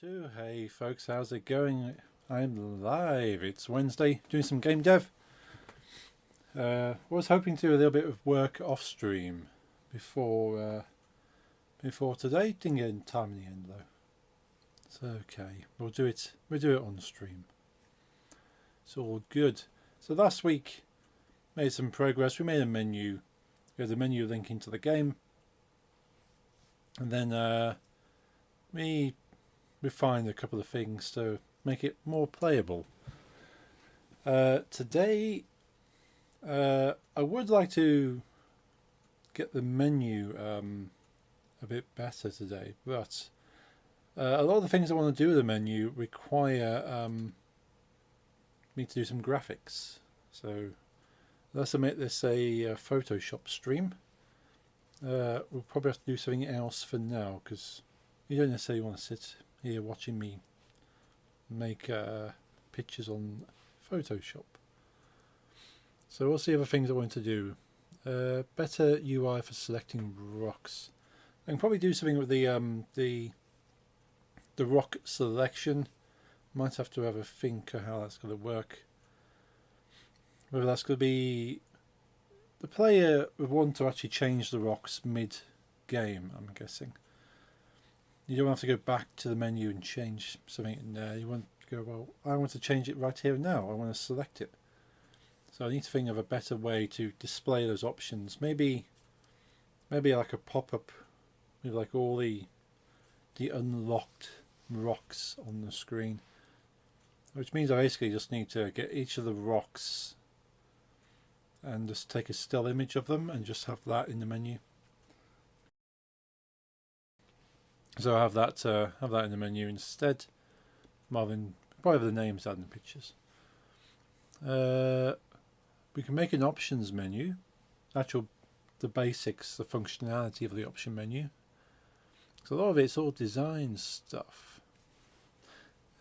2. Hey folks, how's it going? I'm live. It's Wednesday, doing some game dev. Was hoping to do a little bit of work off stream before today. Didn't get in time in the end though. It's okay. We'll do it on stream. It's all good. So last week made some progress. We made a menu. We had the menu link into the game. And then we refined a couple of things to make it more playable. Today, I would like to get the menu a bit better today, but a lot of the things I want to do with the menu require me to do some graphics. So let's make this a Photoshop stream. We'll probably have to do something else for now because you don't necessarily want to sit here watching me make pictures on Photoshop. So what's the other things I want to do? Better UI for selecting rocks. I can probably do something with the rock selection. Might have to have a think of how that's going to work. Whether that's going to be the player would want to actually change the rocks mid-game, I'm guessing. You don't have to go back to the menu and change something in there. You want to go, well, I want to change it right here and now. I want to select it. So I need to think of a better way to display those options. Maybe like a pop-up with like all the unlocked rocks on the screen. Which means I basically just need to get each of the rocks and just take a still image of them and just have that in the menu. So I have that in the menu instead, rather than whatever the names add in the pictures. We can make an options menu, the basics, the functionality of the option menu. So a lot of it's all design stuff.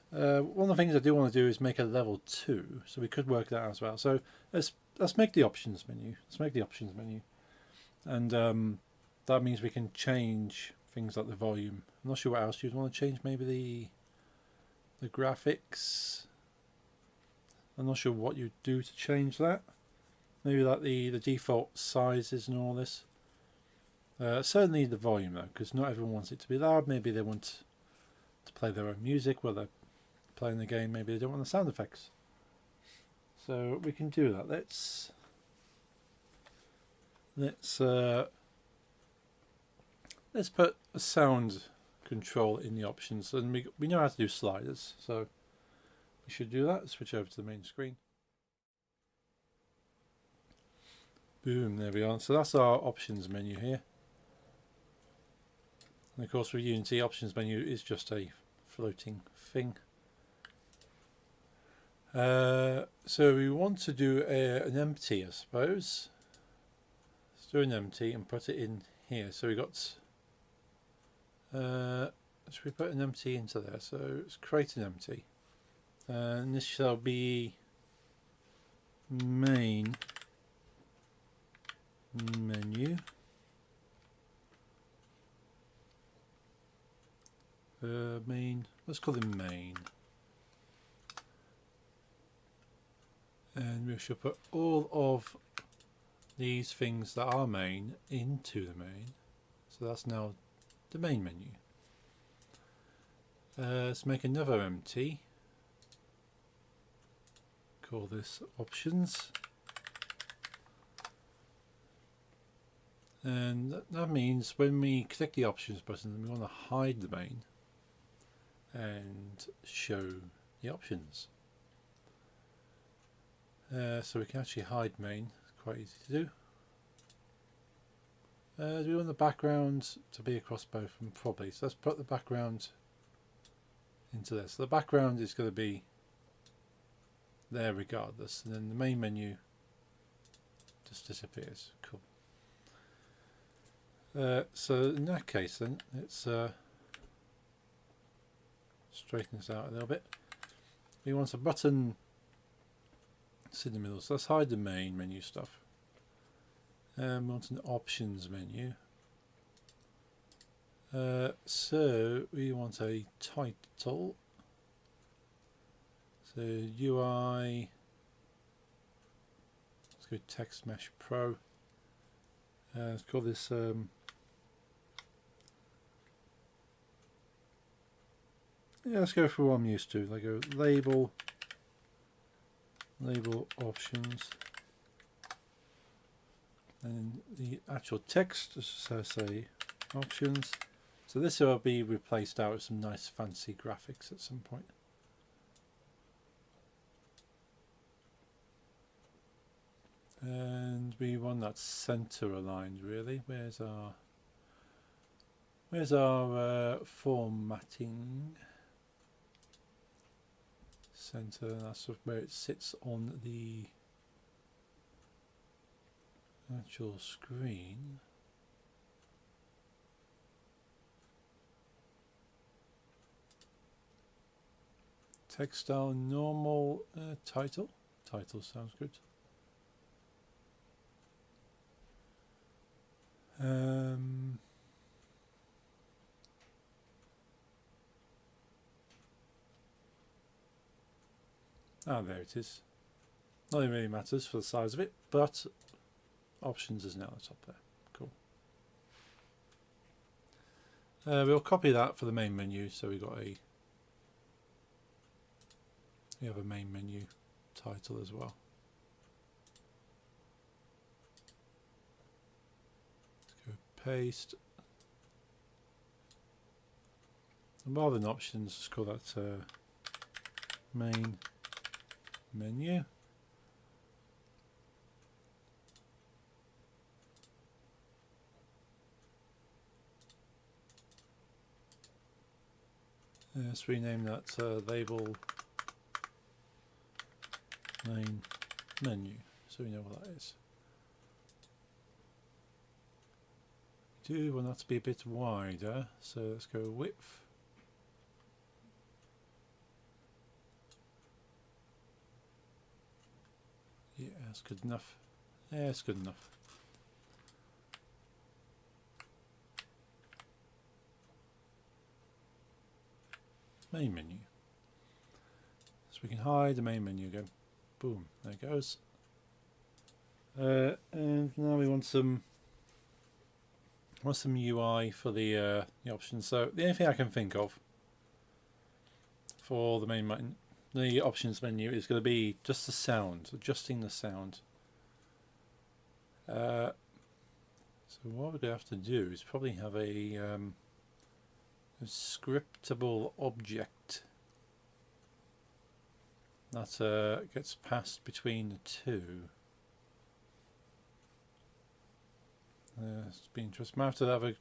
One of the things I do want to do is make a level 2, so we could work that out as well. So let's make the options menu. And that means we can change things like the volume. I'm not sure what else you'd want to change. Maybe the graphics. I'm not sure what you'd do to change that. Maybe like the default sizes and all this. Certainly the volume though, because not everyone wants it to be loud. Maybe they want to play their own music while they're playing the game. Maybe they don't want the sound effects. So we can do that. Let's put a sound control in the options, and we know how to do sliders, so we should do that. Switch over to the main screen. Boom, there we are. So that's our options menu here. And of course with Unity, options menu is just a floating thing. So we want to do an empty, I suppose. Let's do an empty and put it in here. So we got should we put an empty into there? So let's create an empty, and this shall be main menu. Main. Let's call it main, and we shall put all of these things that are main into the main. So that's now the main menu. Let's make another empty. Call this options. And that means when we click the options button, we want to hide the main and show the options. So we can actually hide main. It's quite easy to do. Do we want the background to be across both of them? Probably. So let's put the background into this. So the background is going to be there regardless, and then the main menu just disappears. Cool. So in that case then, let's straighten this out a little bit. We want a button that's in the middle, so let's hide the main menu stuff. We want an options menu. So we want a title. So UI, let's go Text Mesh Pro. Let's call this yeah, let's go for what I'm used to. Like a label options, and the actual text, just say options. So this will be replaced out with some nice fancy graphics at some point. And we want that center aligned really. Where's our formatting? Center, that's where it sits on the actual screen. Text style normal, title sounds good. There it is. Nothing really matters for the size of it, but options is now at the top there. Cool. We'll copy that for the main menu, so we have a main menu title as well. Let's go paste. And rather than options, let's call that main menu. Let's rename that label main menu, so we know what that is. We do want that to be a bit wider, so let's go width. Yeah, that's good enough. Yeah, it's good enough. Main menu. So we can hide the main menu again. Boom, there it goes. And now we want some UI for the options. So the only thing I can think of for the options menu is going to be just the sound, adjusting the sound. So what we're going to have to do is probably have a scriptable object that gets passed between the two. It's been interesting. I have to have I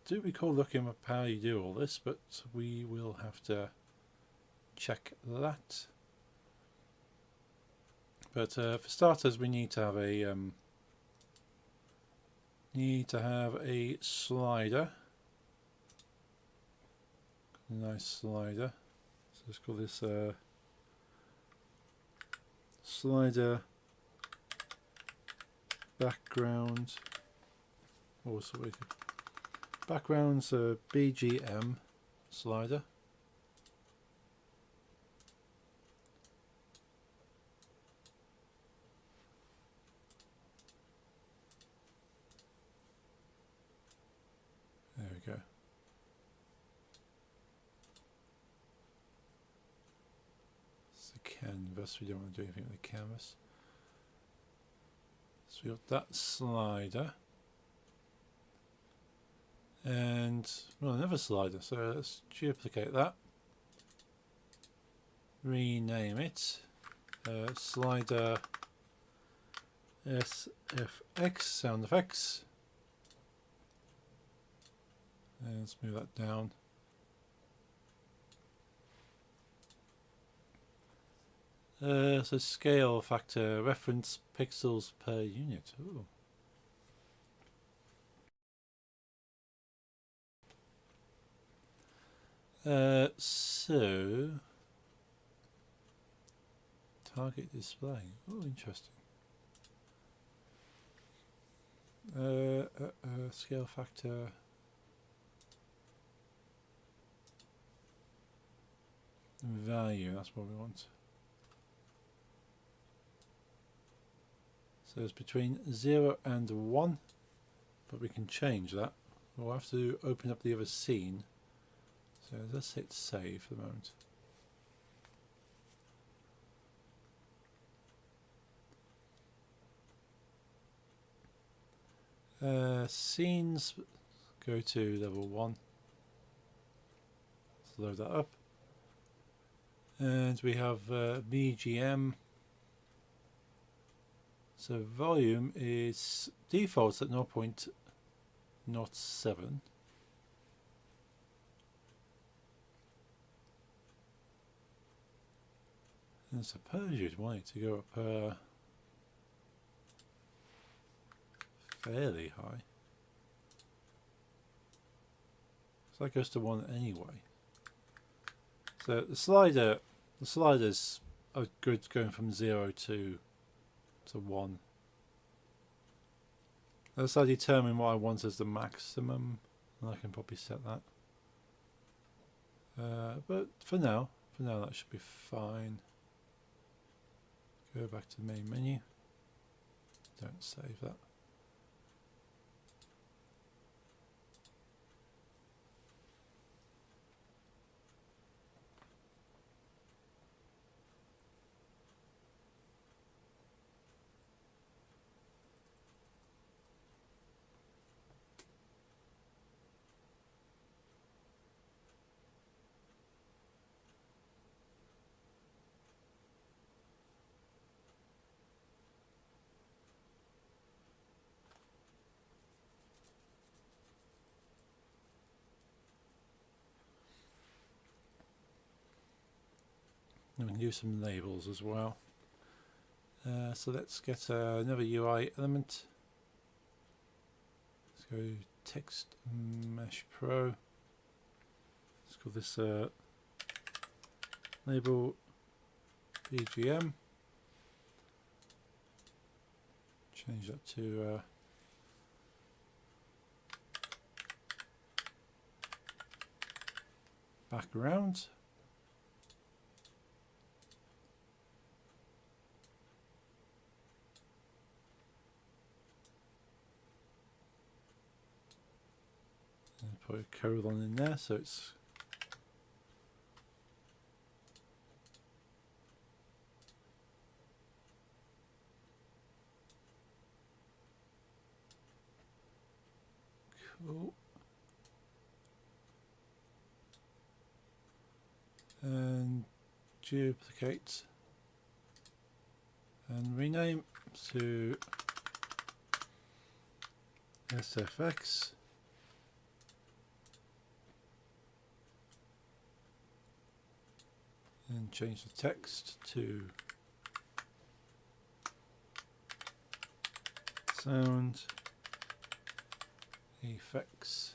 do recall looking up how you do all this, but we will have to check that. But for starters, we need to have a slider. A nice slider. So let's call this slider background. Also, background's BGM slider. There we go. It's the canvas. We don't want to do anything with the canvas. So we got that slider. And well, another slider, so let's duplicate that, rename it slider SFX, sound effects, and let's move that down. So scale factor, reference pixels per unit. Ooh. So target display. Oh, interesting. Scale factor. value, that's what we want. So it's between 0 and 1, but we can change that. We'll have to open up the other scene. So let's hit save for the moment. Scenes, go to level 1. Let's load that up. And we have BGM. So volume is defaults at 0.07. And I suppose you'd want it to go up fairly high. So that goes to 1 anyway. So the sliders are good going from 0 to 1. Unless I determine what I want as the maximum, and I can probably set that. But for now that should be fine. Go back to the main menu. Don't save that. And we can do some labels as well. So let's get another UI element. Let's go Text Mesh Pro. Let's call this label BGM. Change that to background. And put a colon in there so it's cool. And duplicate and rename to SFX. And change the text to sound effects.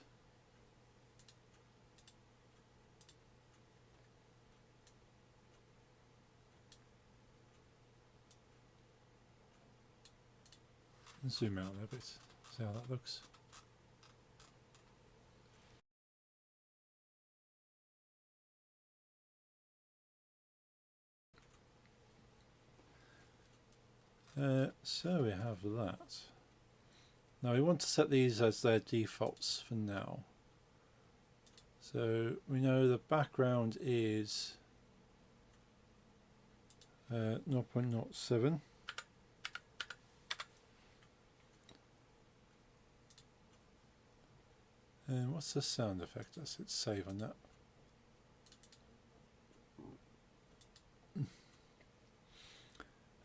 And zoom out a bit, see how that looks. So we have that. Now we want to set these as their defaults for now. So we know the background is 0.07. And what's the sound effect? Let's hit save on that.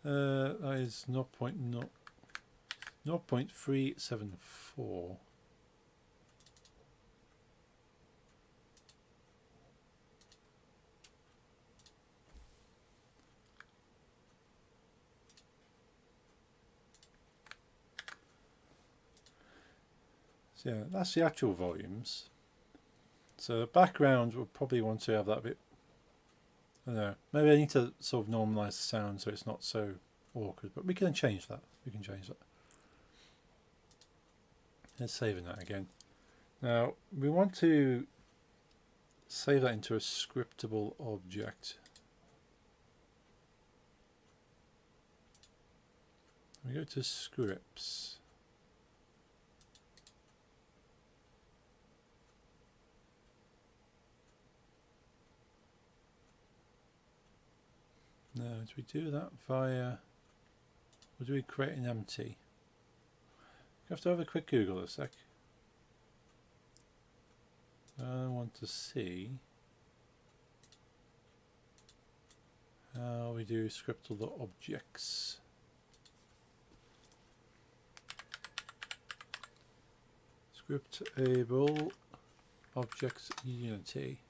That is 0.374. So yeah, that's the actual volumes. So the background will probably want to have that a bit, I don't know, maybe I need to sort of normalize the sound so it's not so awkward, but we can change that. Let's save that again. Now we want to save that into a scriptable object. We go to scripts. Now, do we do that via, or do we create an empty? You have to have a quick Google a sec. I want to see how we do scriptable objects. Scriptable objects Unity.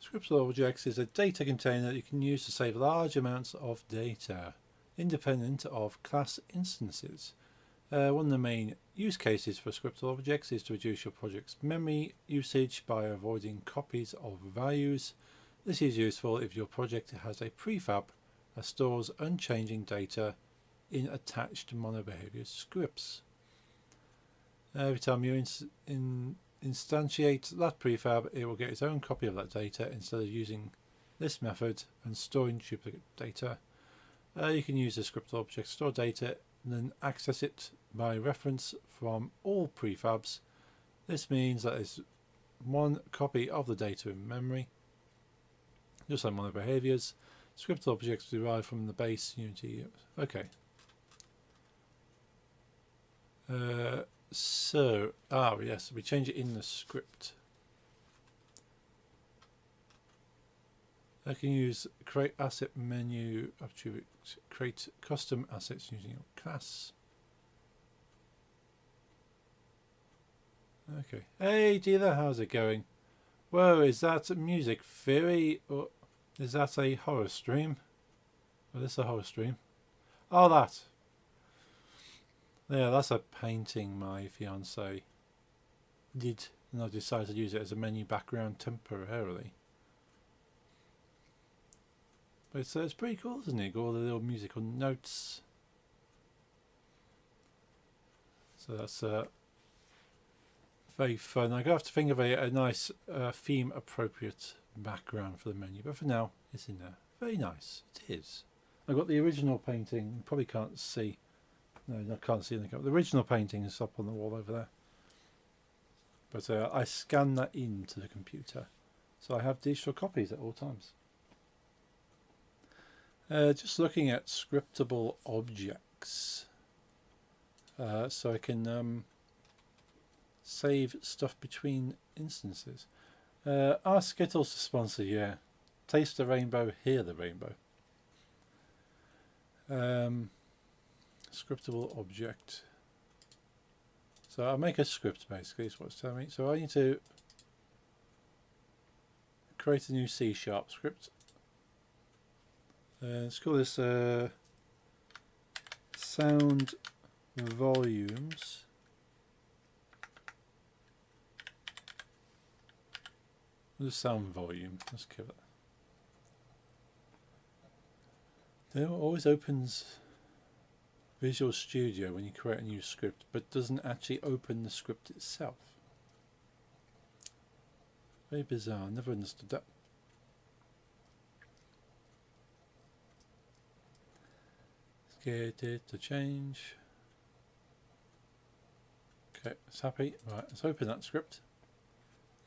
Scriptable objects is a data container that you can use to save large amounts of data, independent of class instances. One of the main use cases for scriptable objects is to reduce your project's memory usage by avoiding copies of values. This is useful if your project has a prefab that stores unchanging data in attached monobehavior scripts. Every time you instantiate that prefab, it will get its own copy of that data instead of using this method and storing duplicate data. You can use the scriptable object to store data and then access it by reference from all prefabs. This means that there's one copy of the data in memory, just like monobehaviors. Scriptable objects derived from the base Unity. Okay. Yes, we change it in the script. I can use create asset menu attribute, create custom assets using your class. Okay. Hey dealer, how's it going? Whoa, is that music theory or is that a horror stream? Well, this is a horror stream. Oh, that. Yeah, that's a painting my fiance did, and I decided to use it as a menu background temporarily. But it's pretty cool, isn't it? Got all the little musical notes. So that's very fun. I'm going to have to think of a nice theme appropriate background for the menu, but for now it's in there. Very nice, it is. I've got the original painting, you probably can't see. No, I can't see anything. The original painting is up on the wall over there. But I scan that into the computer. So I have digital copies at all times. Just looking at scriptable objects. So I can save stuff between instances. Ask Skittles to sponsor, yeah. Taste the rainbow, hear the rainbow. Scriptable object. So I'll make a script basically is what it's telling me. So I need to create a new C# script. Let's call this sound volumes. The sound volume. Let's give it. It always opens Visual Studio when you create a new script, but doesn't actually open the script itself. Very bizarre, never understood that. Let's get it to change. Okay, it's happy. Right, let's open that script.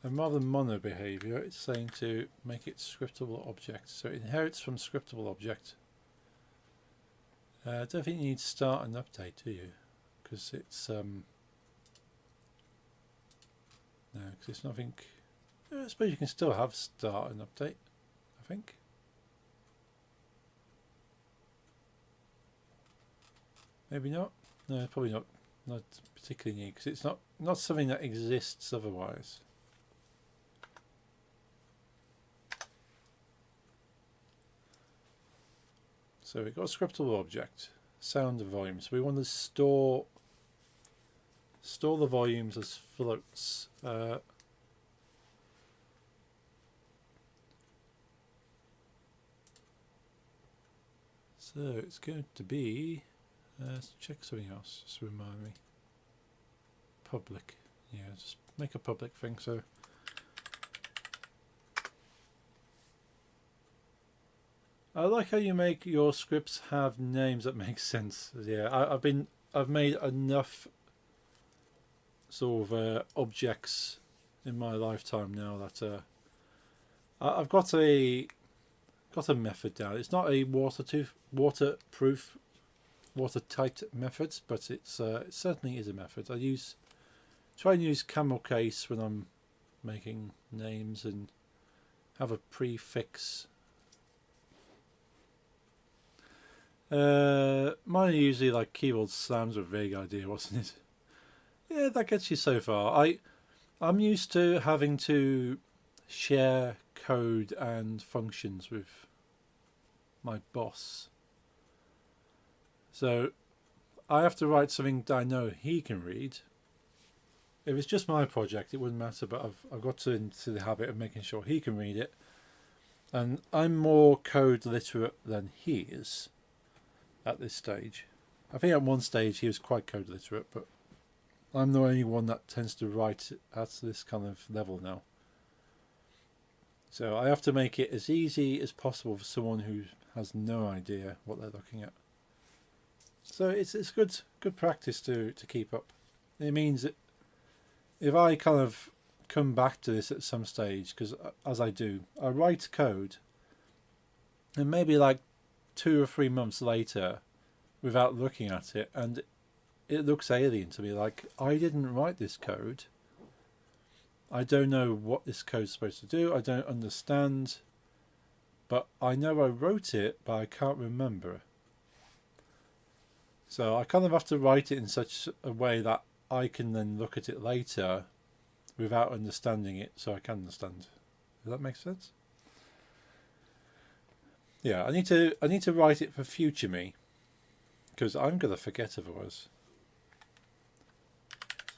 And rather than mono behavior, it's saying to make it scriptable object. So it inherits from scriptable object. I don't think you need start and update, do you? Because it's no, because it's nothing. I suppose you can still have start and update. I think. Maybe not. No, probably not. Not particularly neat because it's not something that exists otherwise. So we've got a scriptable object, sound volume. So we want to store the volumes as floats. So it's going to be, let's check something else, just to remind me. public. Yeah, just make a public thing. So I like how you make your scripts have names that make sense. Yeah, I've made enough sort of objects in my lifetime now that I've got a method down. It's not a waterproof, watertight method, but it certainly is a method. I try and use camel case when I'm making names and have a prefix. Mine are usually like keyboard slams with a vague idea, wasn't it? Yeah, that gets you so far. I'm used to having to share code and functions with my boss. So I have to write something that I know he can read. If it's just my project, it wouldn't matter, but I've got to into the habit of making sure he can read it. And I'm more code literate than he is at this stage. I think at one stage he was quite code literate, but I'm the only one that tends to write at this kind of level now. So I have to make it as easy as possible for someone who has no idea what they're looking at. So it's good practice to keep up. It means that if I kind of come back to this at some stage, because as I do, I write code, and maybe like 2 or 3 months later, without looking at it, and it looks alien to me, like I didn't write this code. I don't know what this code's supposed to do. I don't understand, but I know I wrote it, but I can't remember. So I kind of have to write it in such a way that I can then look at it later without understanding it, so I can understand. Does that make sense? Yeah, I need to write it for future me, because I'm gonna forget otherwise.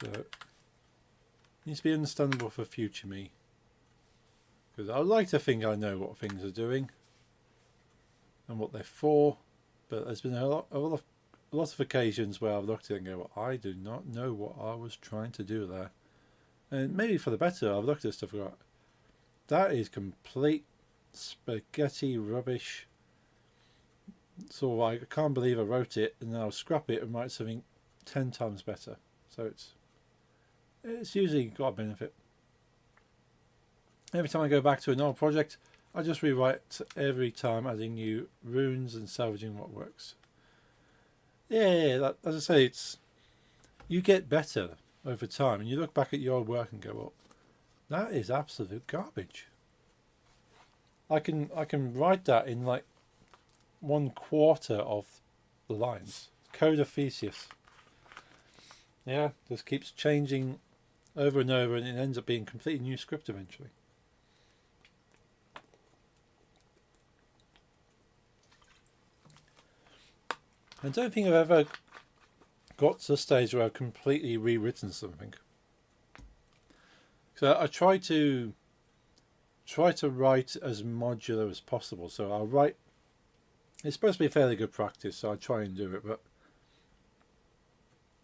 So it needs to be understandable for future me, because I would like to think I know what things are doing and what they're for, but there's been a lot of occasions where I've looked at it and go, well, I do not know what I was trying to do there. And maybe for the better, I've looked at stuff and got, that is complete spaghetti rubbish. So I can't believe I wrote it, and then I'll scrap it and write something 10 times better. So it's usually got a benefit. Every time I go back to an old project, I just rewrite every time, adding new runes and salvaging what works. Yeah, as I say, you get better over time, and you look back at your work and go, well, that is absolute garbage. I can write that in like 1/4 of the lines. Code of Theseus. Yeah, just keeps changing over and over, and it ends up being a completely new script eventually. I don't think I've ever got to the stage where I've completely rewritten something. So I try to write as modular as possible. So I'll write. It's supposed to be fairly good practice, so I try and do it, but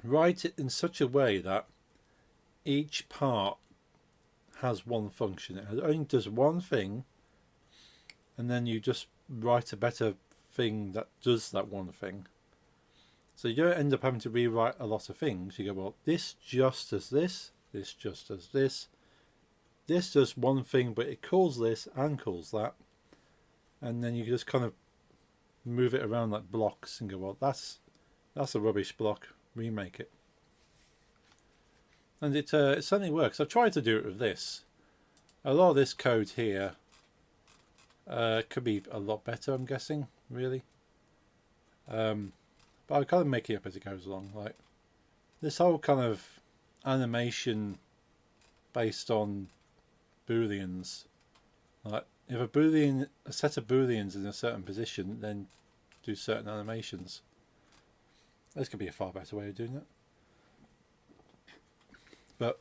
write it in such a way that each part has one function. It only does one thing, and then you just write a better thing that does that one thing. So you don't end up having to rewrite a lot of things. You go, well, this just does this, this just does this, this does one thing, but it calls this and calls that, and then you just kind of move it around like blocks and go, well, that's a rubbish block, remake it. And it certainly works. I've tried to do it with this. A lot of this code here could be a lot better, I'm guessing, really. But I kind of make it up as it goes along. Like this whole kind of animation based on booleans. Like if a set of booleans in a certain position, then do certain animations. This could be a far better way of doing it. But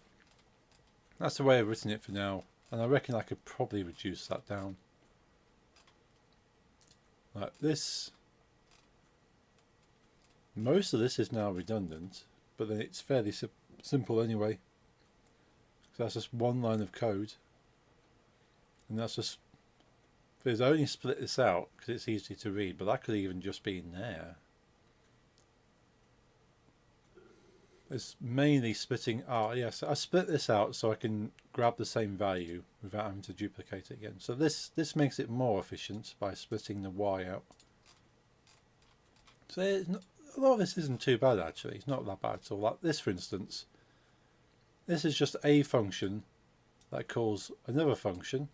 that's the way I've written it for now, and I reckon I could probably reduce that down. Like this. Most of this is now redundant, but then it's fairly simple anyway. So that's just one line of code, and that's just, there's only split this out because it's easy to read, but that could even just be in there. It's mainly splitting. Oh yes, I split this out so I can grab the same value without having to duplicate it again. So this makes it more efficient by splitting the y out. So a lot of this isn't too bad actually. It's not that bad at all. Like this, for instance, this is just a function that calls another function,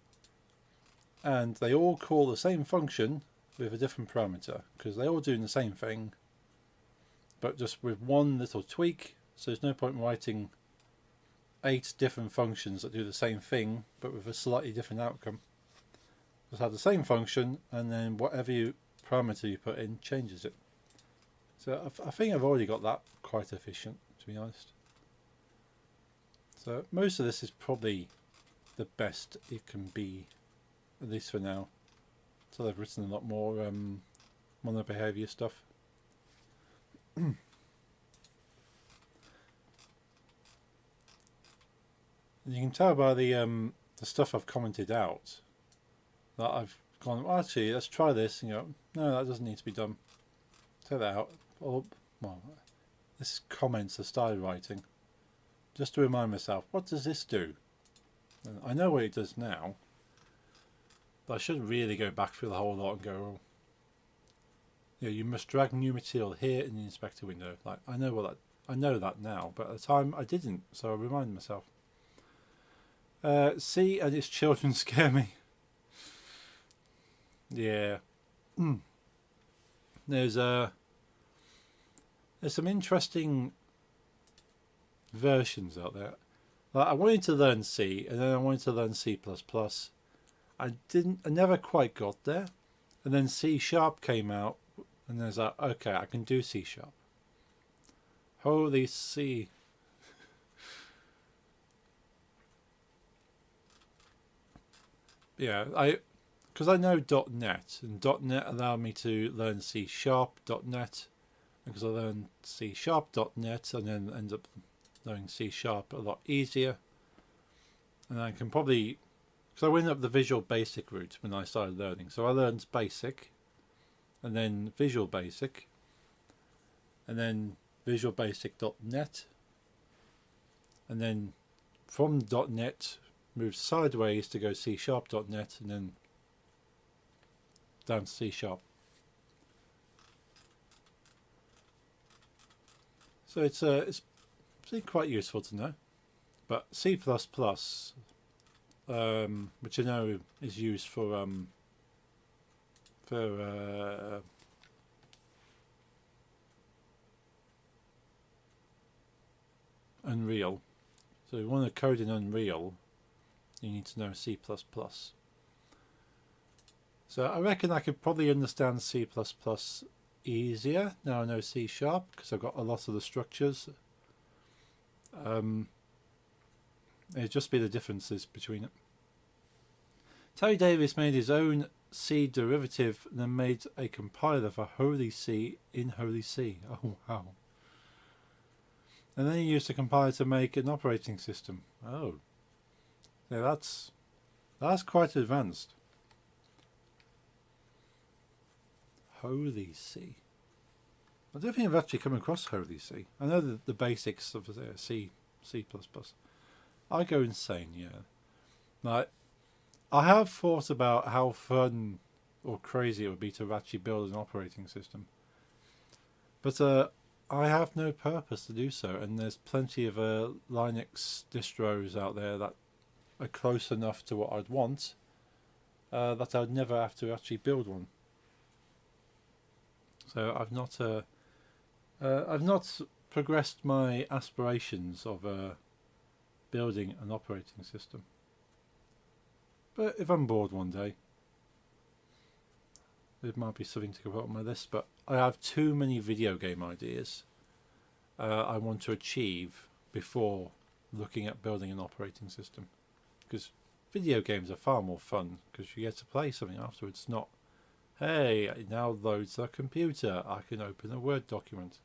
and they all call the same function with a different parameter because they're all doing the same thing, but just with one little tweak. So there's no point in writing 8 different functions that do the same thing but with a slightly different outcome. Just have the same function, and then whatever parameter you put in changes it. So I think I've already got that quite efficient, to be honest. So most of this is probably the best it can be, at least for now. So I've written a lot more monobehavior stuff. And you can tell by the stuff I've commented out that I've gone, well, actually, let's try this. And you go, no, that doesn't need to be done. Take that out. Or, well, this comments I started writing just to remind myself, what does this do? And I know what it does now, but I should really go back through the whole lot and go, oh, you must drag new material here in the inspector window. Like I know that now, but at the time I didn't, so I remind myself. C and its children scare me. Yeah. There's some interesting versions out there. Like I wanted to learn C, and then I wanted to learn C++. I never quite got there, and then C# came out, and there's like, okay, I can do C#. Holy C. Yeah, because I know .NET, and .NET allowed me to learn C#, .NET, and because I learned C#, .NET, and then end up learning C# a lot easier. And I can probably, because I went up the Visual Basic route when I started learning. So I learned Basic, and then Visual Basic, and then Visual Basic.NET, and then from .NET moved sideways to go C#.NET, and then down to C#. So it's quite useful to know. But C++, which I know is used for Unreal. So if you want to code in Unreal, you need to know C++. So I reckon I could probably understand C++ easier now I know C# because I've got a lot of the structures. It'd just be the differences between it. Terry Davis made his own C derivative and then made a compiler for Holy C in Holy C. Oh wow. And then he used a compiler to make an operating system. Oh. Yeah, that's quite advanced. Holy C. I don't think I've actually come across Holy C. I know the basics of C++. I go insane, yeah. Like, I have thought about how fun or crazy it would be to actually build an operating system. But I have no purpose to do so, and there's plenty of Linux distros out there that are close enough to what I'd want that I'd never have to actually build one. So I've not progressed my aspirations of building an operating system. But if I'm bored one day, it might be something to go on my list. But I have too many video game ideas I want to achieve before looking at building an operating system. Because video games are far more fun because you get to play something afterwards. Not, hey, it now loads a computer, I can open a Word document.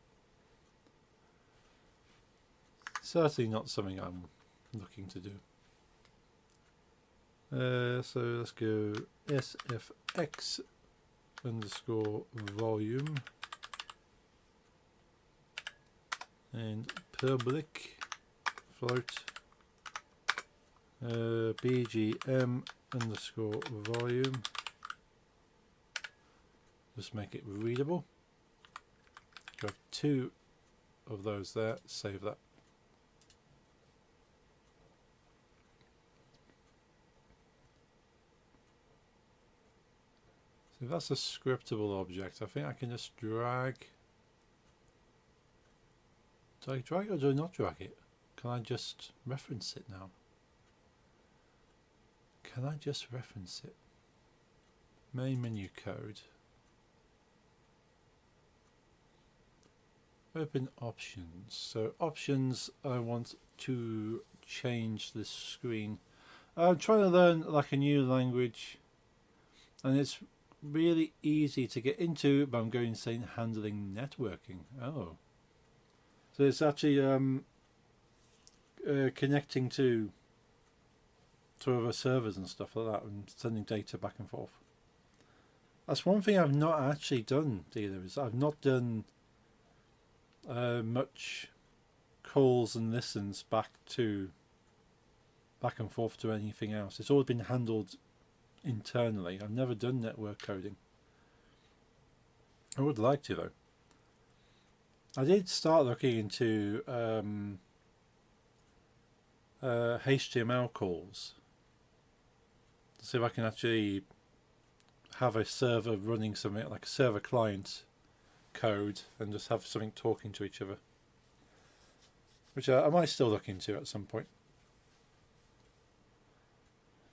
certainly not something I'm looking to do. So let's go sfx underscore volume and public float bgm underscore volume. Just make it readable. You have 2 of those there. Save that. So if that's a scriptable object, I think I can just drag. Do I drag it or do I not drag it? Can I just reference it now? Can I just reference it? Main menu code. Open options. So options, I want to change this screen. I'm trying to learn like a new language, and it's really easy to get into, but I'm going insane handling networking. Oh, so it's actually connecting to other servers and stuff like that, and sending data back and forth. That's one thing I've not actually done either. Is I've not done much calls and listens back and forth to anything else. It's always been handled internally. I've never done network coding. I would like to though. I did start looking into HTML calls to see if I can actually have a server running something like a server client code and just have something talking to each other, which I might still look into at some point.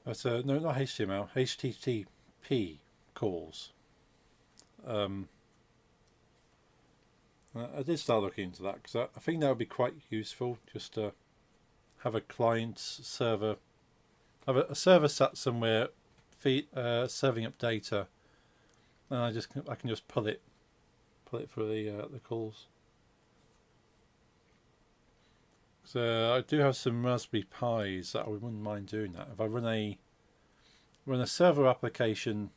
But no, not HTML, HTTP calls. I did start looking into that because I think that would be quite useful, just to have a client server, have a server sat somewhere, serving up data, and I can just pull it for the calls. So I do have some Raspberry Pis that I wouldn't mind doing that. If I run a server application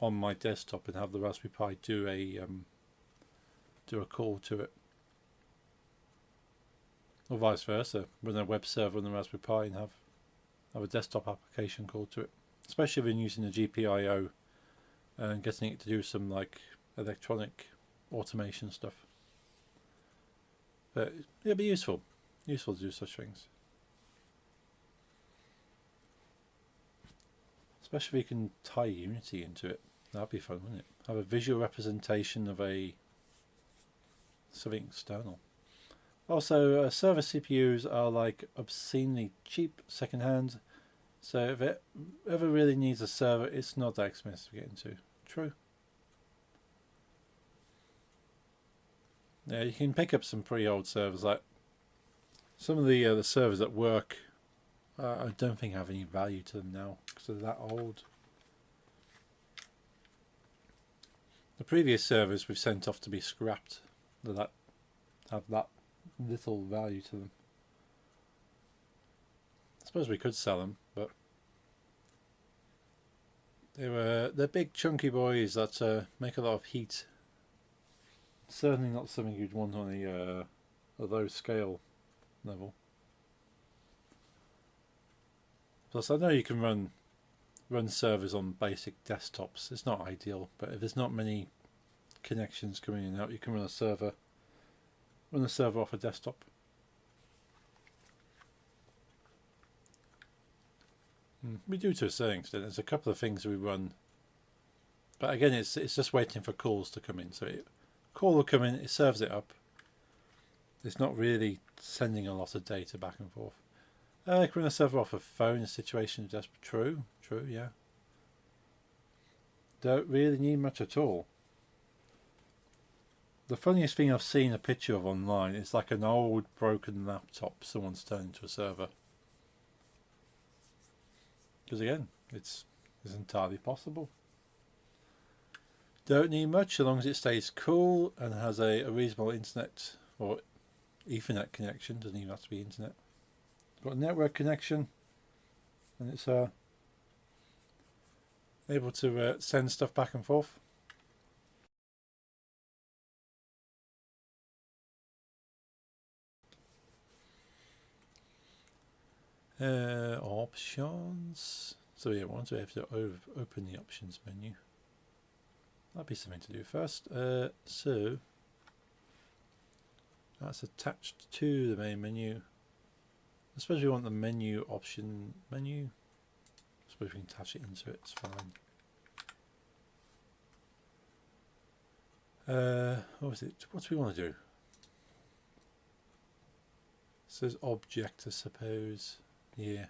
on my desktop and have the Raspberry Pi do a call to it, or vice versa, run a web server on the Raspberry Pi and have a desktop application call to it. Especially if you're using the GPIO and getting it to do some like electronic automation stuff. But it'd be useful to do such things. Especially if you can tie Unity into it. That'd be fun, wouldn't it? Have a visual representation of something external. Also, server CPUs are like obscenely cheap secondhand. So if it ever really needs a server, it's not that expensive to get into. True. Yeah, you can pick up some pretty old servers. Like some of the servers that work, I don't think have any value to them now because they're that old. The previous servers we've sent off to be scrapped, that have that little value to them. I suppose we could sell them, but they're big chunky boys that make a lot of heat. Certainly not something you'd want on a low scale level. Plus, I know you can run servers on basic desktops. It's not ideal, but if there's not many connections coming in and out, you can run a server off a desktop. We do to a certain extent. There's a couple of things we run, but again, it's just waiting for calls to come in. So call will come in, it serves it up. It's not really sending a lot of data back and forth. I can run a server off a phone. A situation is just true, yeah. Don't really need much at all. The funniest thing I've seen a picture of online is like an old broken laptop someone's turned into a server. Because again, it's entirely possible. Don't need much as long as it stays cool and has a reasonable internet or Ethernet connection, doesn't even have to be internet. Got a network connection, and it's able to send stuff back and forth. Options. So yeah, once we have to open the options menu, that'd be something to do first. So that's attached to the main menu. I suppose we want the menu option menu. I suppose we can attach it into it. It's fine. What was it? What do we want to do? It says object, I suppose. Yeah.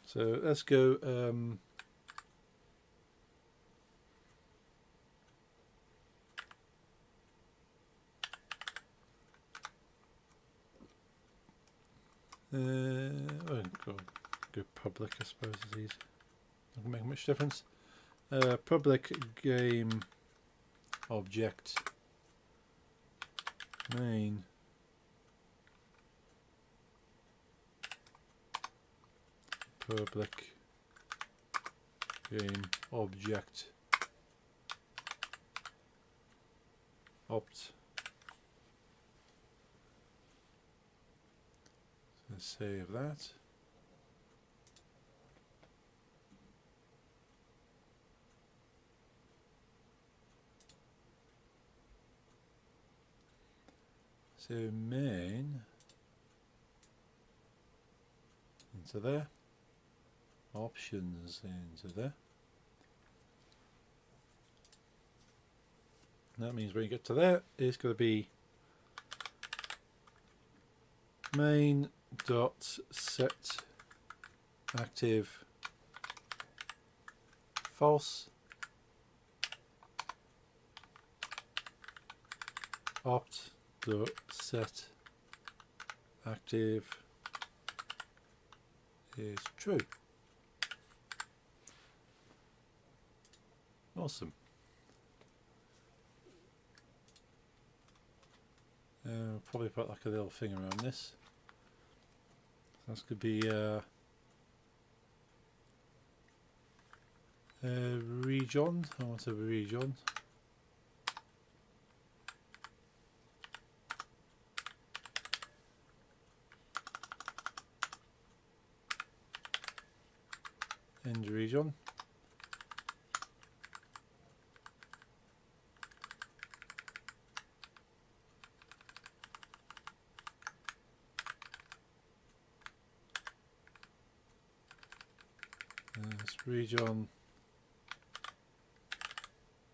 So let's go. Go public, I suppose is easy. Doesn't make much difference. Public game object main public game object opt. So save that. So main into there, options into there. And that means when you get to there, it's going to be main dot set active false opt dot set active is true. Awesome. Probably put like a little thing around this. That's going to be region. I want a region. End region. This region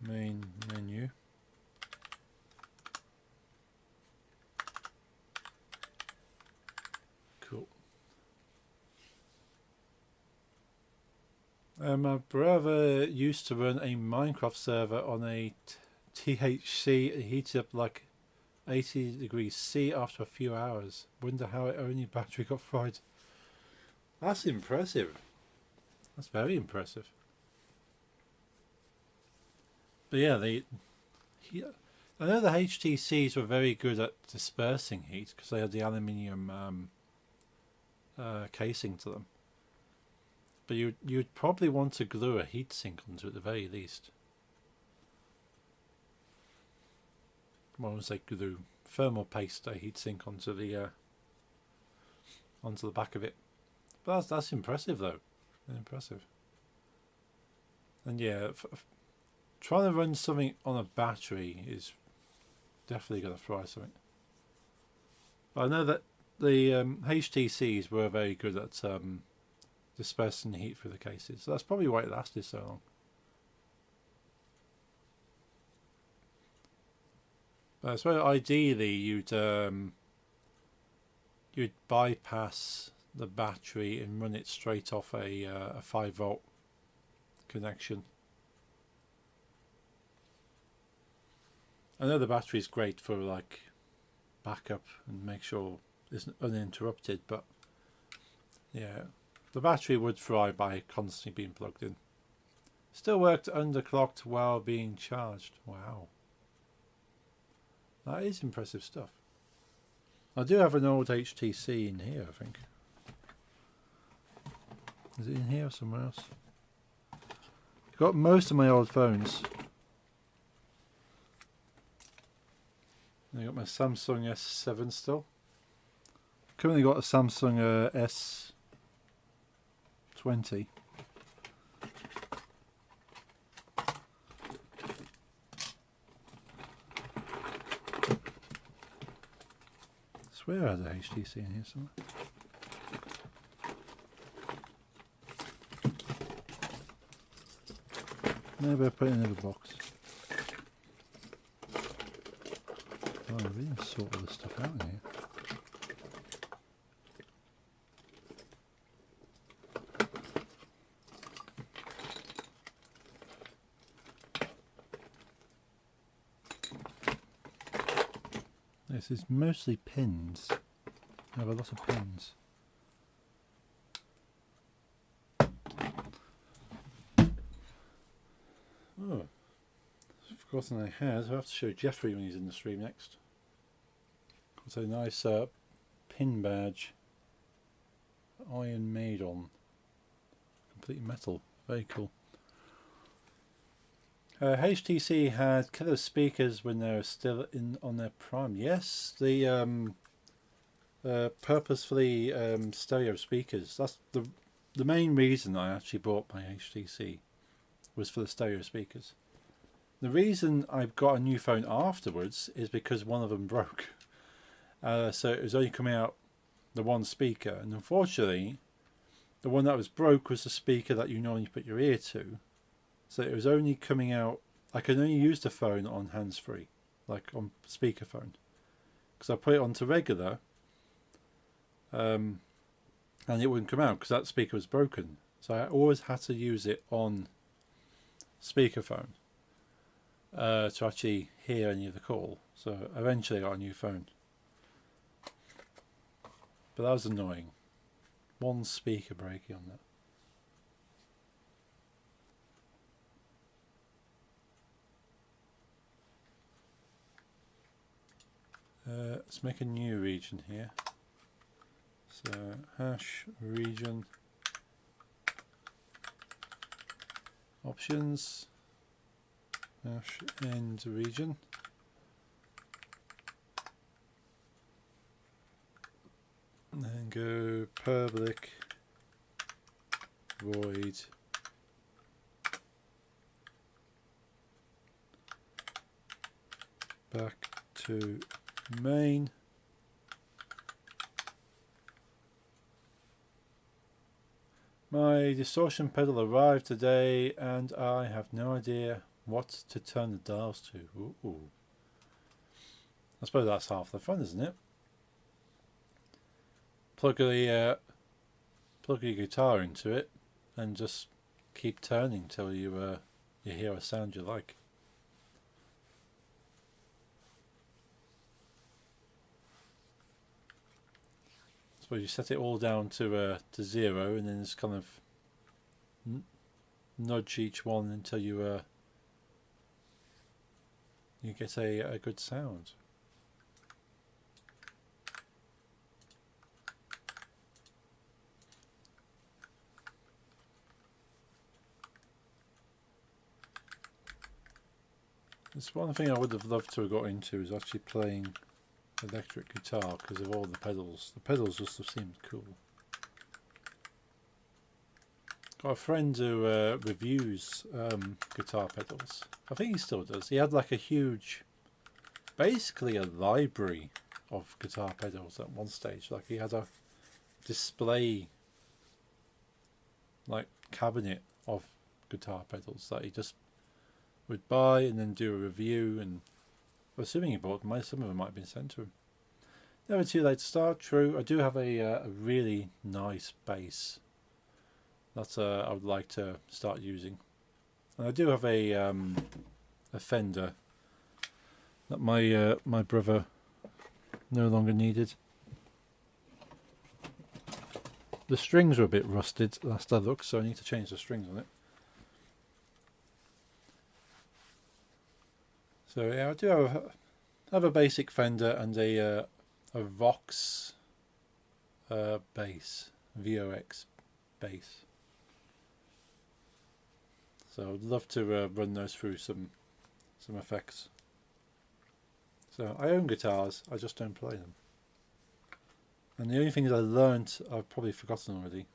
main menu. Cool. My brother used to run a Minecraft server on a THC. It heated up like 80 degrees C after a few hours. Wonder how it only battery got fried. That's impressive. That's very impressive. But yeah, I know the HTCs were very good at dispersing heat because they had the aluminium casing to them. But you'd probably want to glue a heatsink onto it at the very least. Well, I would say glue thermal paste a heatsink onto the back of it. But that's impressive though. Impressive. And yeah, trying to run something on a battery is definitely going to fry something. But I know that the HTCs were very good at dispersing the heat through the cases, so that's probably why it lasted so long. So ideally you'd bypass the battery and run it straight off a 5-volt connection. I know the battery is great for like backup and make sure it's uninterrupted, but yeah, the battery would fry by constantly being plugged in. Still worked underclocked while being charged. Wow, that is impressive stuff. I do have an old HTC in here, I think. Is it in here or somewhere else? I've got most of my old phones. I got my Samsung S7 still. Currently got a Samsung S20. I swear I had a HTC in here somewhere. Maybe I put it in another box. Oh, I really sort all this stuff out in here. This is mostly pins. I have a lot of pins. Oh, I've forgotten I had. I'll have to show Jeffrey when he's in the stream next. It's a nice pin badge. Iron made on. Complete metal. Very cool. HTC had killer speakers when they were still on their prime. Yes, the purposefully stereo speakers. That's the main reason I actually bought my HTC, was for the stereo speakers. The reason I've got a new phone afterwards is because one of them broke. So it was only coming out the one speaker, and unfortunately the one that was broke was the speaker that you normally put your ear to. So it was only coming out, I could only use the phone on hands-free, like on speakerphone. Because I put it onto regular, and it wouldn't come out because that speaker was broken. So I always had to use it on speakerphone to actually hear any of the call. So eventually I got a new phone. But that was annoying. One speaker breaking on that. Let's make a new region here. So hash region options hash end region. And then go public void back to main. My distortion pedal arrived today and I have no idea what to turn the dials to. Ooh. I suppose that's half the fun, isn't it? Plug your guitar into it and just keep turning till you hear a sound you like. I suppose you set it all down to 0 and then just kind of nudge each one until you get a good sound. It's one thing I would have loved to have got into, is actually playing electric guitar because of all the pedals. The pedals just have seemed cool. Got a friend who reviews guitar pedals. I think he still does. He had like a huge, basically a library of guitar pedals at one stage. Like he had a display, like cabinet of guitar pedals that he just would buy and then do a review, and I'm assuming he bought them. Some of them might have been sent to him. Never too late to start. True. I do have a really nice bass that I would like to start using, and I do have a Fender that my brother no longer needed. The strings are a bit rusted last I looked, so I need to change the strings on it. So yeah, I do have a basic Fender and a a Vox bass, VOX bass. So I'd love to run those through some effects. So I own guitars, I just don't play them. And the only things I learnt I've probably forgotten already.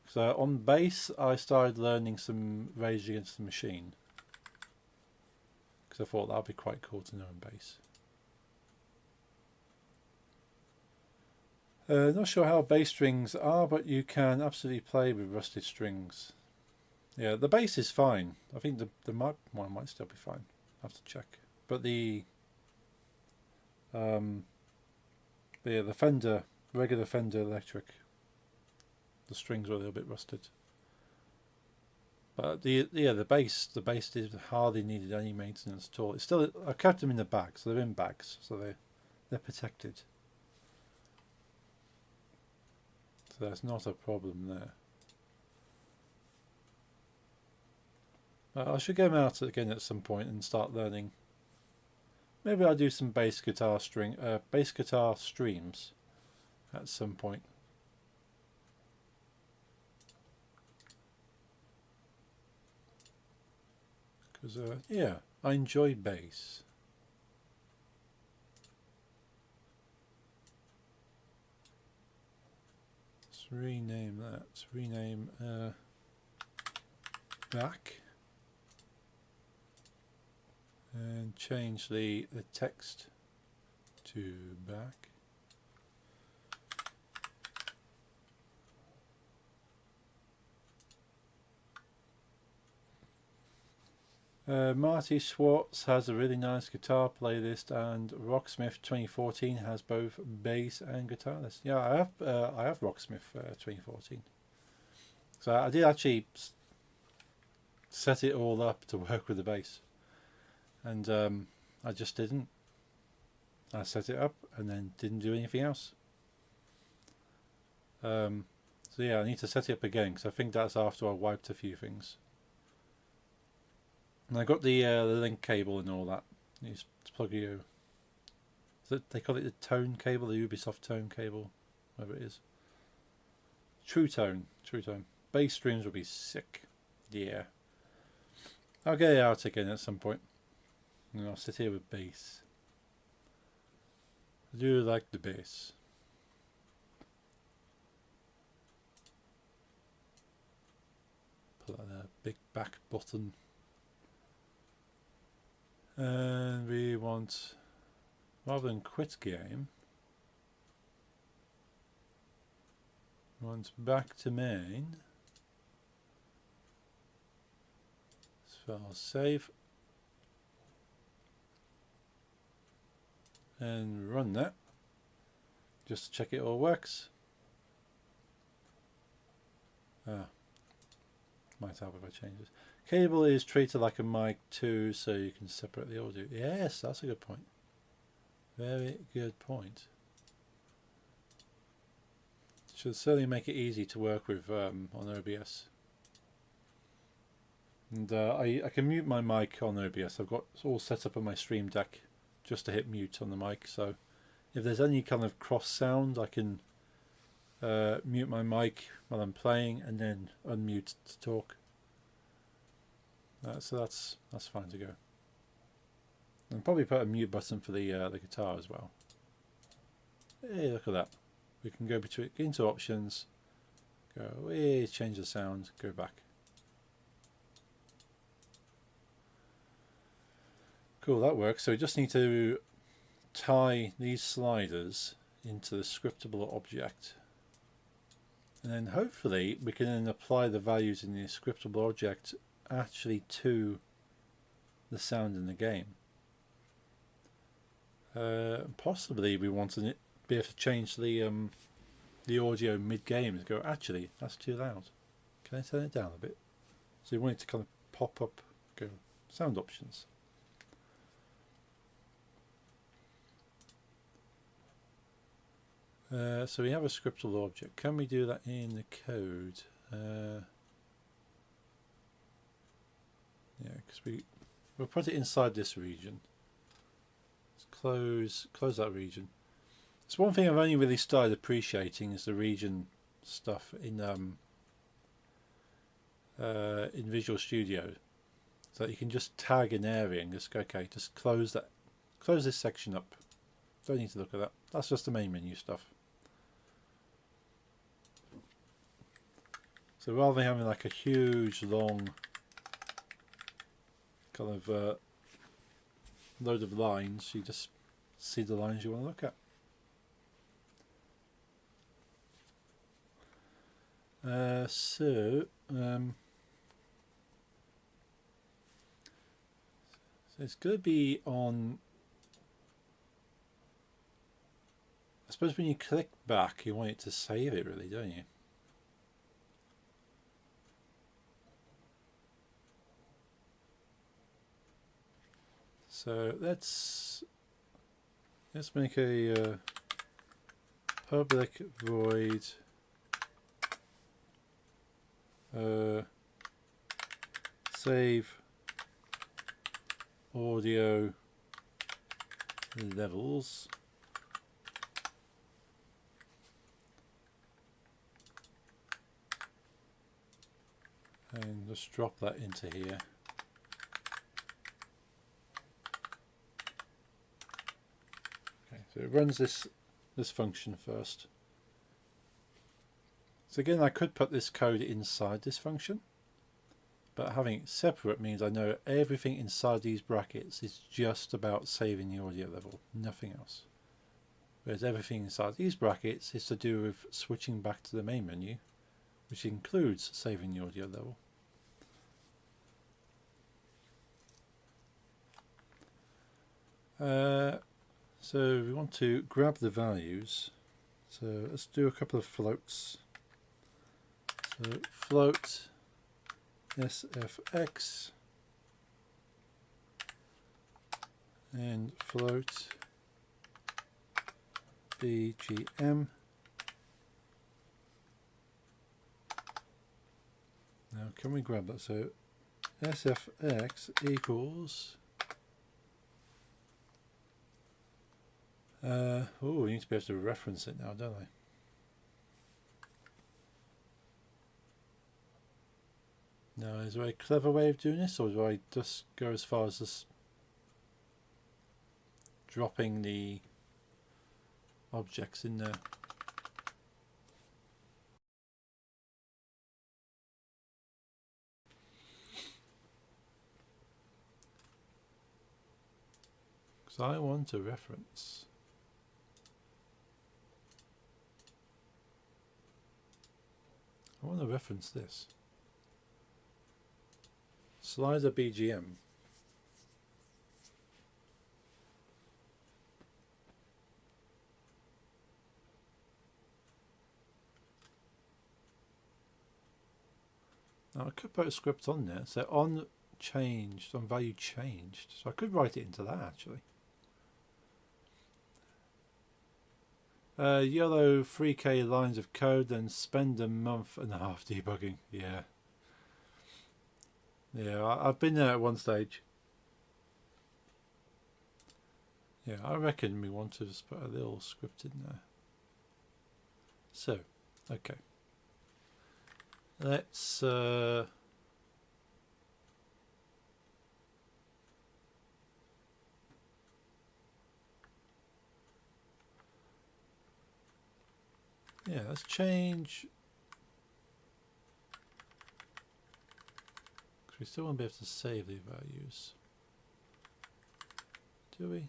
So on bass I started learning some Rage Against the Machine, because I thought that would be quite cool to know on bass. Not sure how bass strings are, but you can absolutely play with rusted strings. Yeah, the bass is fine. I think the mic one might still be fine. I have to check. But the Fender, regular Fender electric, the strings are a little bit rusted. But the bass hardly needed any maintenance at all. It's still, I kept them in the bag, so they're in bags, so they're protected. So that's not a problem there. I should get them out again at some point and start learning. Maybe I'll do some bass guitar streams at some point. Because yeah, I enjoy bass. Let's rename that. Let's rename back. And change the text to back. Marty Schwartz has a really nice guitar playlist, and Rocksmith 2014 has both bass and guitar lists. Yeah, I have Rocksmith 2014. So I did actually set it all up to work with the bass. And I just didn't. I set it up and then didn't do anything else. So yeah, I need to set it up again, because I think that's after I wiped a few things. And I got the link cable and all that. You just plug your, they call it the tone cable, the Ubisoft tone cable, whatever it is. True tone. Bass streams will be sick. Yeah. I'll get it out again at some point. And I'll sit here with bass. I do like the bass. Put that big back button. And we want, rather than quit game, we want back to main. So I'll save. And run that just to check it all works. Might help if I change this. Cable is treated like a mic too, so you can separate the audio. Yes, that's a good point. Very good point. Should certainly make it easy to work with on OBS. And I can mute my mic on OBS. I've got it all set up on my Stream Deck just to hit mute on the mic, so if there's any kind of cross sound I can mute my mic while I'm playing and then unmute to talk. So that's fine to go. And probably put a mute button for the guitar as well. Hey, look at that. We can go into options, go change the sound, go back. Cool, that works. So we just need to tie these sliders into the scriptable object. And then hopefully we can then apply the values in the scriptable object actually to the sound in the game. Possibly we want to be able to change the audio mid-game and go, actually, that's too loud. Can I turn it down a bit? So you want it to kind of pop up, go, sound options. So we have a scriptable object. Can we do that in the code? Yeah, because we'll put it inside this region. Let's close that region. It's one thing I've only really started appreciating is the region stuff in Visual Studio, so that you can just tag an area and just go, okay, just close this section up. Don't need to look at that. That's just the main menu stuff. So rather than having like a huge long kind of load of lines, you just see the lines you want to look at. So it's going to be on, I suppose when you click back you want it to save it really, don't you? So let's make a public void save audio levels. And just drop that into here. Okay, so it runs this function first. So again, I could put this code inside this function, but having it separate means I know everything inside these brackets is just about saving the audio level, nothing else. Whereas everything inside these brackets is to do with switching back to the main menu, which includes saving the audio level. So we want to grab the values. So let's do a couple of floats. So float sfx and float bgm. Now can we grab that? So sfx equals oh, we need to be able to reference it now, don't I? Now, is there a clever way of doing this, or do I just go as far as just dropping the objects in there? Because I want a reference. I want to reference this. Slider BGM. Now I could put a script on there, so on changed, on value changed. So I could write it into that actually. Yellow 3K lines of code, then spend a month and a half debugging. Yeah. Yeah, I've been there at one stage. Yeah, I reckon we want to just put a little script in there. So, okay. Let's yeah, let's change, because we still won't be able to save the values, do we?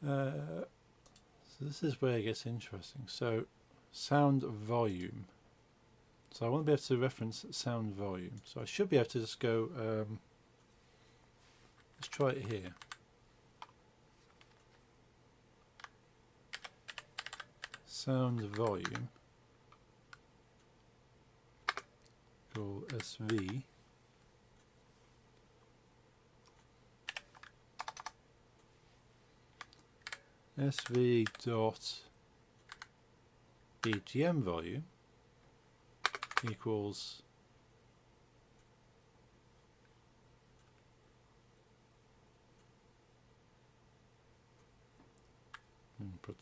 So this is where it gets interesting. So sound volume. So I want to be able to reference sound volume. So I should be able to just go, let's try it here. Sound volume, call SV. SV dot BGM volume. equals put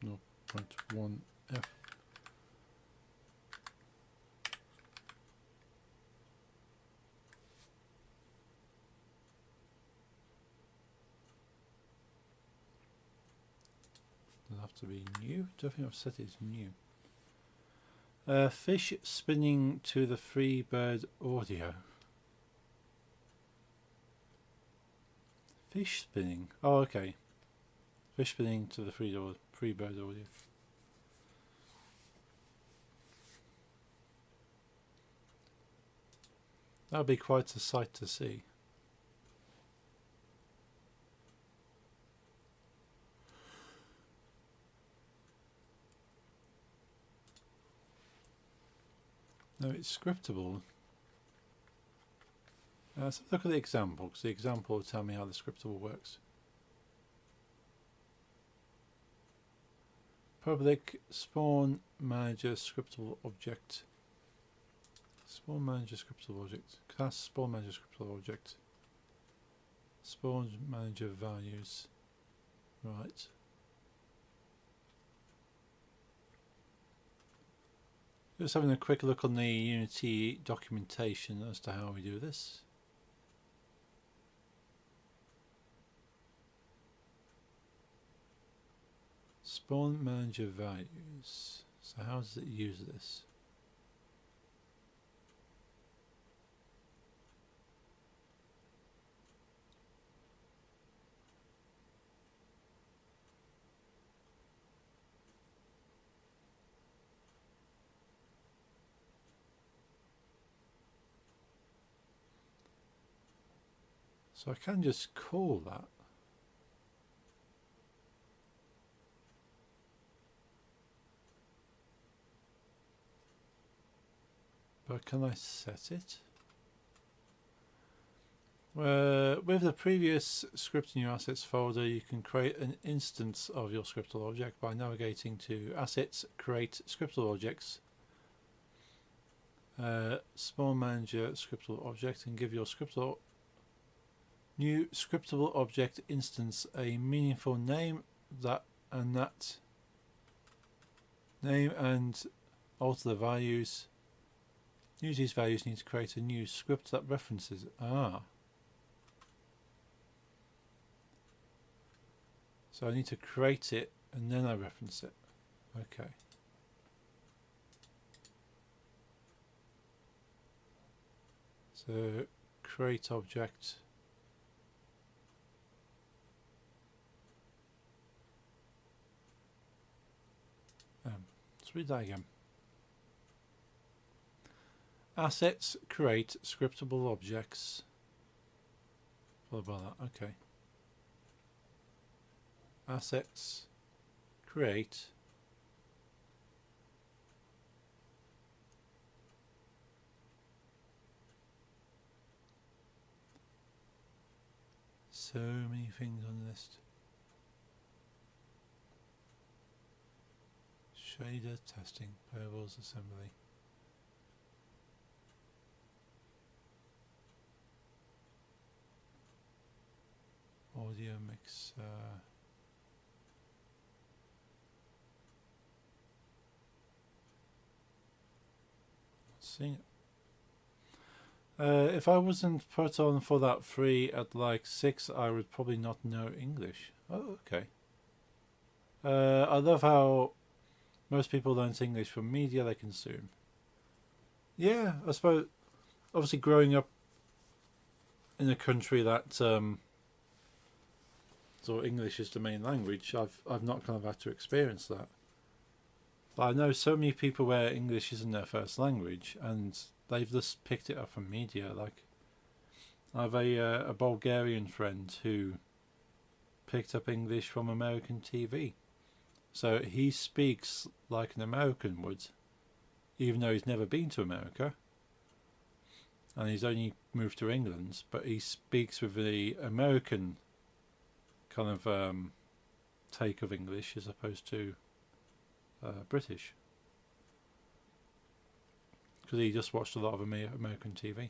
0.1 f. Doesn't have to be new. Don't think I've set it as new. Fish spinning to the free bird audio. Fish spinning. Oh, okay. Fish spinning to the free bird audio. That would be quite a sight to see. No, it's scriptable. So look at the example, because the example will tell me how the scriptable works. Public spawn manager scriptable object. Spawn manager scriptable object. Class spawn manager scriptable object. Spawn manager values. Right. Just having a quick look on the Unity documentation as to how we do this. Spawn manager values. So how does it use this? So I can just call that. But can I set it? With the previous script new assets folder, you can create an instance of your scriptable object by navigating to Assets, Create Scriptable Objects, Spawn Manager Scriptable Object, and give your new scriptable object instance a meaningful name and alter the values. Use these values need to create a new script that references it. So I need to create it and then I reference it. Okay. So create object. Let's read that again. Assets, create scriptable objects. Blah blah blah. Okay. Assets, create so many things on the list. Shader testing, variables assembly. Audio mix. Seeing it. If I wasn't put on for that free at like 6, I would probably not know English. Oh, okay. I love how most people learn English from media they consume. Yeah, I suppose. Obviously, growing up in a country that so English is the main language, I've not kind of had to experience that. But I know so many people where English isn't their first language, and they've just picked it up from media. Like, I have a Bulgarian friend who picked up English from American TV. So he speaks like an American would, even though he's never been to America. And he's only moved to England, but he speaks with the American kind of take of English as opposed to British. because he just watched a lot of American TV.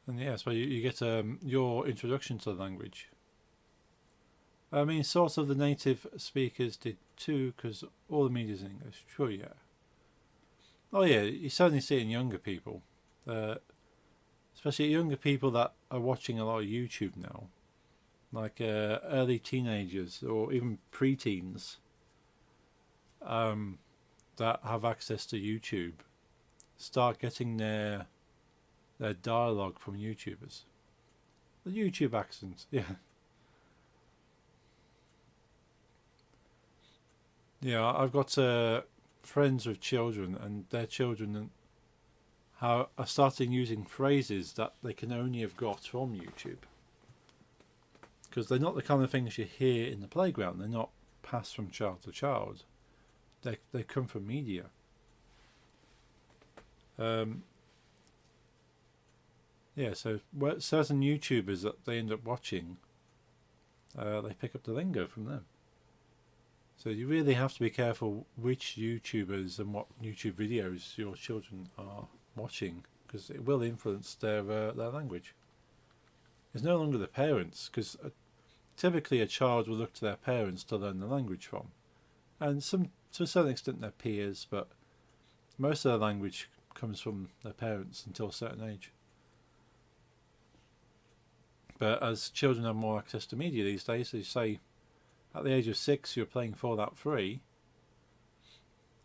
And yeah, so you get your introduction to the language. I mean, sort of the native speakers did too, because all the media's in English. Sure, yeah. Oh yeah, you certainly see it in younger people, especially younger people that are watching a lot of YouTube now, like early teenagers or even preteens that have access to YouTube, start getting their dialogue from YouTubers. The YouTube accents, yeah. Yeah, I've got friends with children, and their children are starting using phrases that they can only have got from YouTube. Because they're not the kind of things you hear in the playground. They're not passed from child to child. They come from media. Yeah, so certain YouTubers that they end up watching, they pick up the lingo from them. So you really have to be careful which YouTubers and what YouTube videos your children are watching, because it will influence their language. It's no longer the parents, because typically a child will look to their parents to learn the language from, and to a certain extent their peers, but most of their language comes from their parents until a certain age. But as children have more access to media these days, they say at the age of 6 you're playing Fallout 3,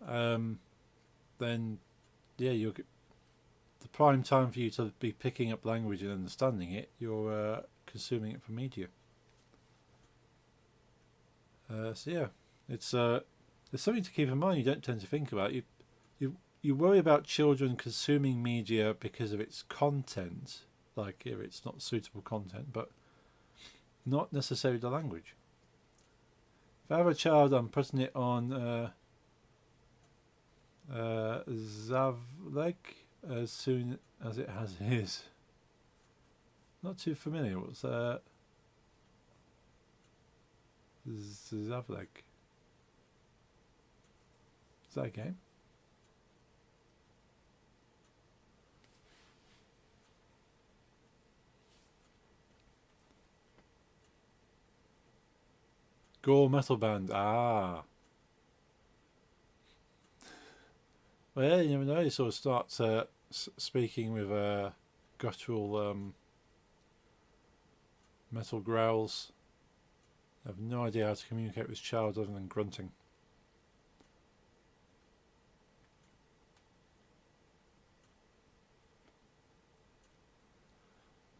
then yeah, you'll get the prime time for you to be picking up language and understanding it. You're consuming it from media. So yeah, it's something to keep in mind. You don't tend to think about. You worry about children consuming media because of its content, like if it's not suitable content, but not necessarily the language. If I have a child, I'm putting it on Zavleg as soon as it has his. Not too familiar. What's Zavleg? Is that a game? Gore metal band. Ah. Well, yeah, you never know. You sort of start speaking with guttural metal growls. I have no idea how to communicate with this child other than grunting.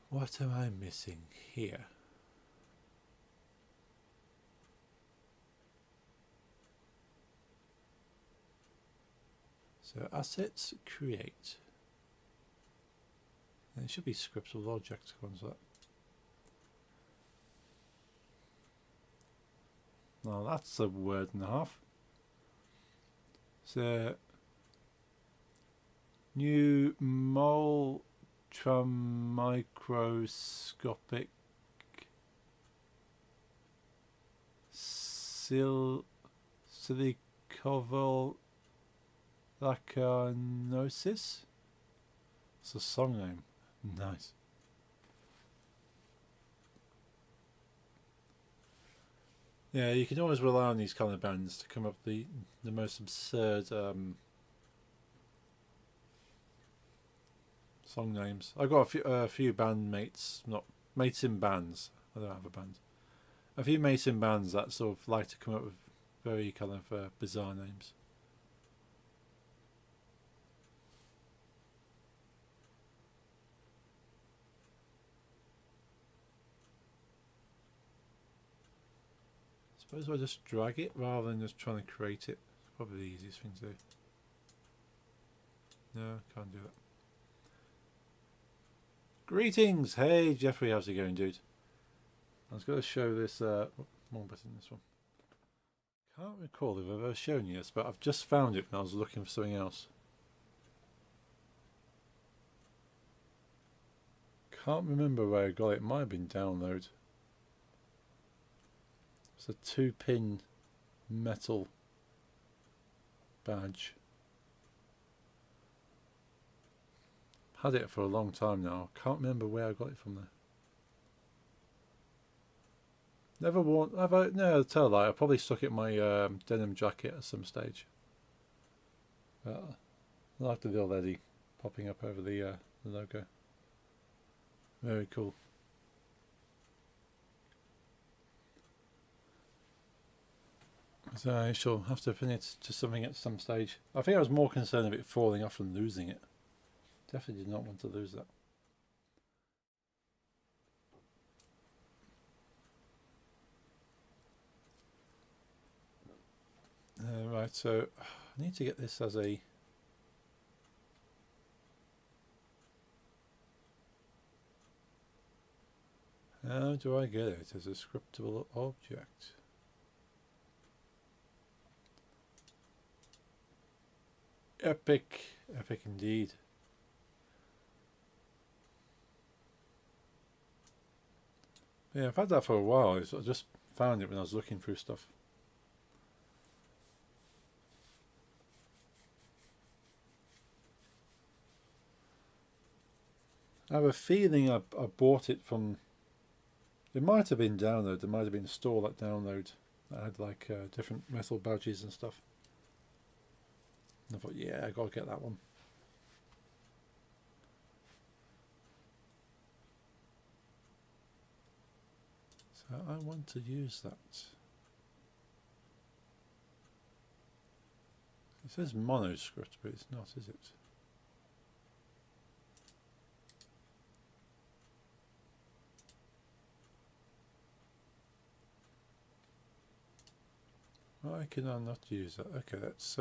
What am I missing here? So assets, create. And it should be scriptable objects comes that. Now that's a word and a half. So new ultramicroscopic silicoval lacanosis. It's a song name. Nice. Yeah, you can always rely on these kind of bands to come up with the most absurd song names. I've got a few band mates, not mates in bands. I don't have a band. A few mates in bands that sort of like to come up with very kind of bizarre names. Suppose I just drag it rather than just trying to create it. It's probably the easiest thing to do. No, can't do that. Greetings! Hey Jeffrey, how's it going, dude? I was going to show this, wrong button, this one. Can't recall if I've ever shown you this, but I've just found it when I was looking for something else. Can't remember where I got it. It might have been download. It's a 2-pin metal badge. had it for a long time now. Can't remember where I got it from though. Never worn. Have I? No, tell a lie. I probably stuck it in my denim jacket at some stage. I like the little lady popping up over the logo. Very cool. So I shall have to pin it to something at some stage. I think I was more concerned of it falling off than losing it. Definitely did not want to lose that. Right, so I need to get this as a... How do I get it as a scriptable object? Epic, epic indeed. Yeah, I've had that for a while. I just found it when I was looking through stuff. I have a feeling I bought it from... It might have been download. There might have been a store that download that had like different metal badges and stuff. And I thought, yeah, I gotta get that one. So I want to use that. It says monoscript, but it's not, is it? Why can I not use that? Okay, that's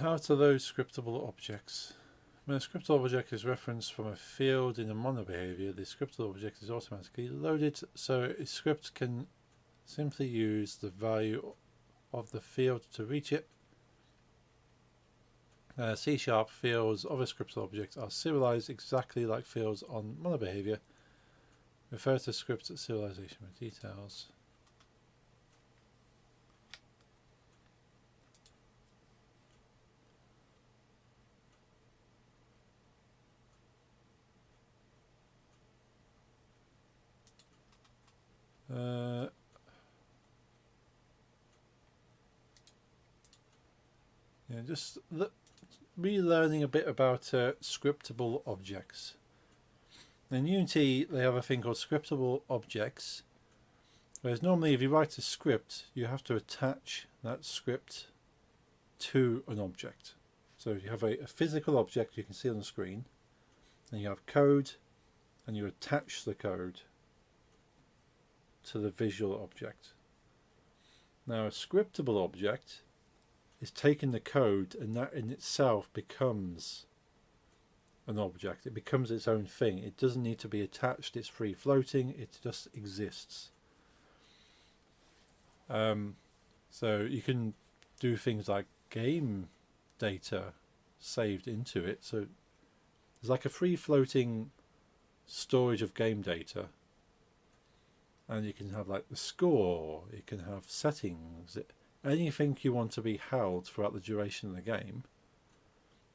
how to load scriptable objects. When a scriptable object is referenced from a field in a mono behavior, the scriptable object is automatically loaded, so a script can simply use the value of the field to reach it. C# fields of a scriptable object are serialized exactly like fields on mono behavior. Refer to script serialization for details. Yeah, just relearning a bit about scriptable objects. In Unity, they have a thing called scriptable objects, whereas normally if you write a script, you have to attach that script to an object. So you have a physical object you can see on the screen, and you have code, and you attach the code to the visual object. Now a scriptable object is taking the code, and that in itself becomes an object. It becomes its own thing. It doesn't need to be attached. It's free floating. It just exists. So you can do things like game data saved into it. So there's like a free floating storage of game data, and you can have like the score, you can have settings, anything you want to be held throughout the duration of the game,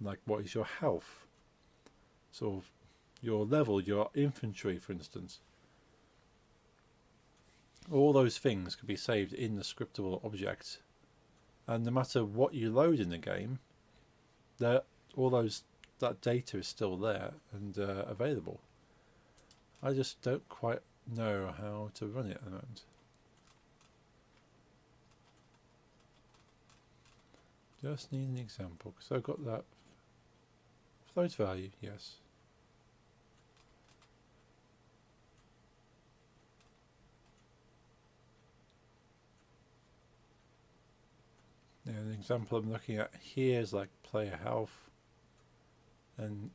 like what is your health, sort of your level, your infantry, for instance. All those things can be saved in the scriptable object, and no matter what you load in the game, that data is still there and available. I just don't quite know how to run it at the moment. Just need an example, because I've got that float value, yes. Yeah, an example I'm looking at here is like player health, and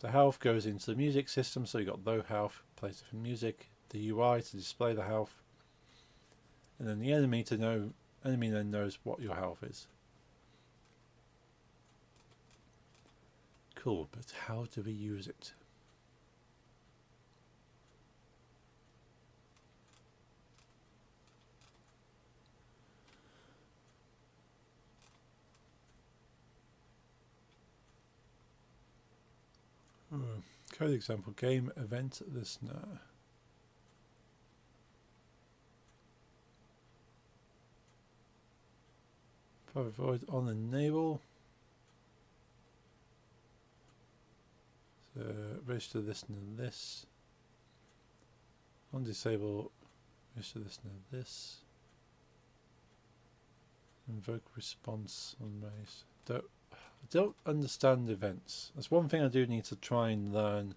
the health goes into the music system, so you've got low health, place it for music, the UI to display the health, and then the enemy then knows what your health is. Cool, but how do we use it? Code example, game event listener. Private void on enable. So register listener this. On disable, register listener this. Invoke response on raise. I don't understand events. That's one thing I do need to try and learn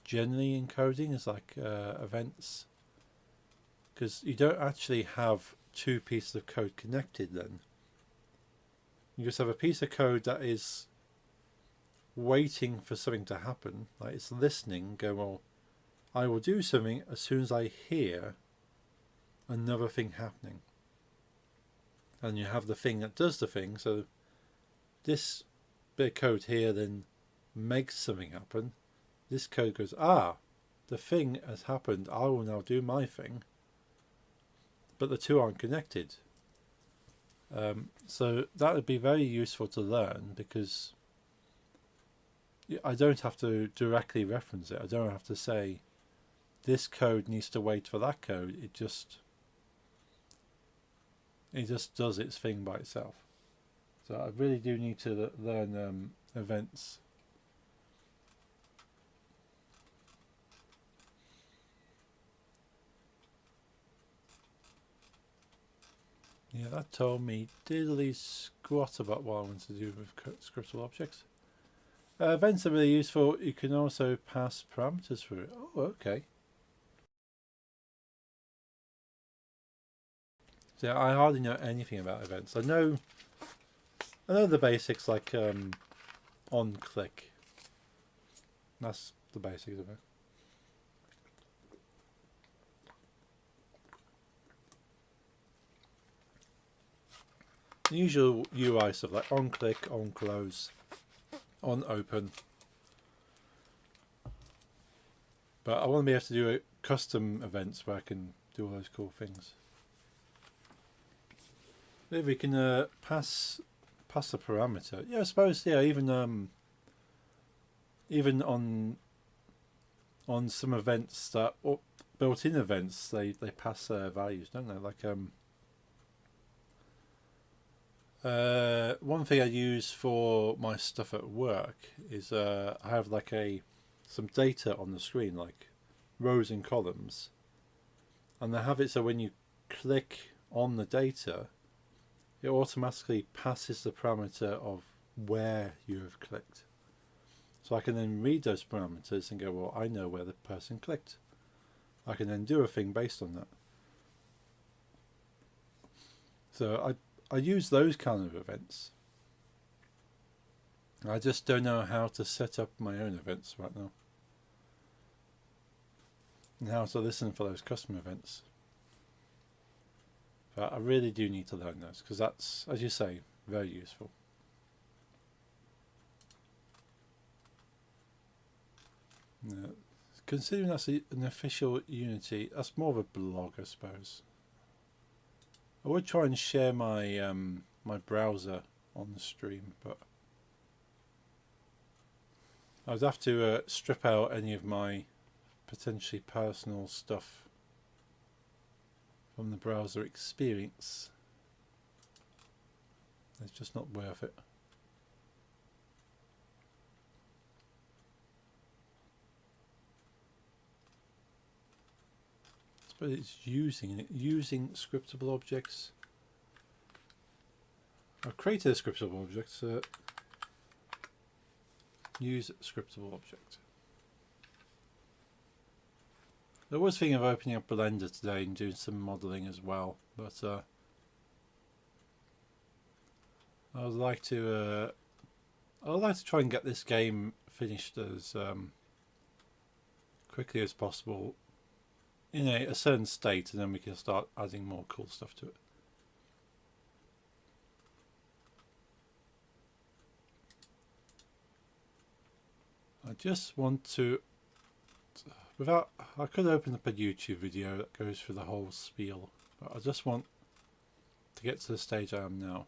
generally in coding is like events. Because you don't actually have two pieces of code connected then. You just have a piece of code that is waiting for something to happen. Like it's listening, go, well, I will do something as soon as I hear another thing happening. And you have the thing that does the thing, so this bit of code here then makes something happen. This code goes, the thing has happened, I will now do my thing. But the two aren't connected. So that would be very useful to learn because I don't have to directly reference it. I don't have to say this code needs to wait for that code. It just does its thing by itself. So I really do need to learn events. Yeah, that told me diddly squat about what I want to do with scriptable objects. Events are really useful. You can also pass parameters through it. Oh, okay. So I hardly know anything about events. I know the basics like on click. That's the basics of it. The usual UI stuff like on click, on close, on open. But I want to be able to do custom events where I can do all those cool things. Maybe we can pass a parameter. Yeah, I suppose. Yeah, even on some events that or built-in events, they pass values, don't they? Like one thing I use for my stuff at work is I have like some data on the screen, like rows and columns, and I have it so when you click on the data, it automatically passes the parameter of where you have clicked. So I can then read those parameters and go, well, I know where the person clicked. I can then do a thing based on that. So I use those kind of events. I just don't know how to set up my own events right now. And how to listen for those custom events. But I really do need to learn those because that's, as you say, very useful. Now, considering that's an official Unity, that's more of a blog, I suppose. I would try and share my my browser on the stream, but I would have to strip out any of my potentially personal stuff from the browser experience. It's just not worth it. But it's using scriptable objects. I've created a scriptable object, so use scriptable object. I was thinking of opening up Blender today and doing some modeling as well, but I would like to try and get this game finished as quickly as possible in a certain state, and then we can start adding more cool stuff to it. I just want to, I could open up a YouTube video that goes through the whole spiel, but I just want to get to the stage I am now.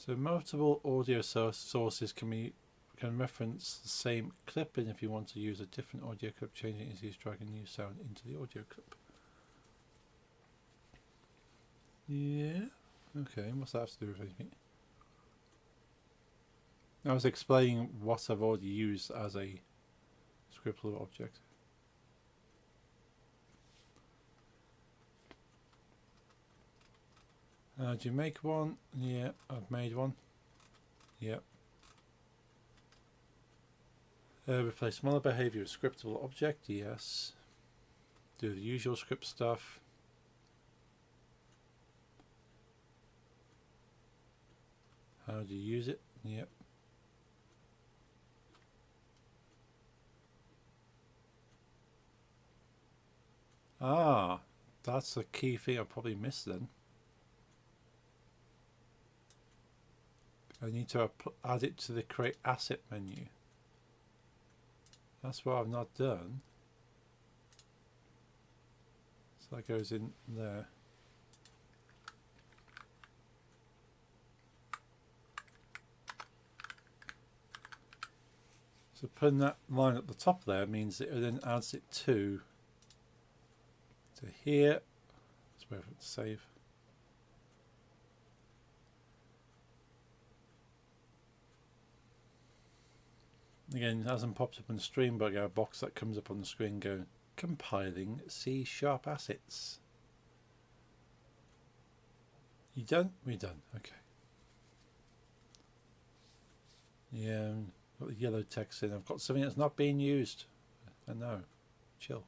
So multiple audio sources can reference the same clip, and if you want to use a different audio clip, changing it is drag a new sound into the audio clip. Yeah. Okay, what's that have to do with anything? I was explaining what I've already used as a scriptable object. Do you make one? Yeah, I've made one. Yep. Replace smaller behavior with scriptable object. Yes. Do the usual script stuff. How do you use it? Yep. Ah, that's a key thing I probably missed then. I need to add it to the create asset menu. That's what I've not done. So that goes in there. So putting that line at the top there means that it then adds it to here. Let's wait for it to save. Again, it hasn't popped up on the stream, but I got a box that comes up on the screen going, compiling C# assets. You done? We're done. Okay. Yeah, got the yellow text in. I've got something that's not being used. I know. Chill.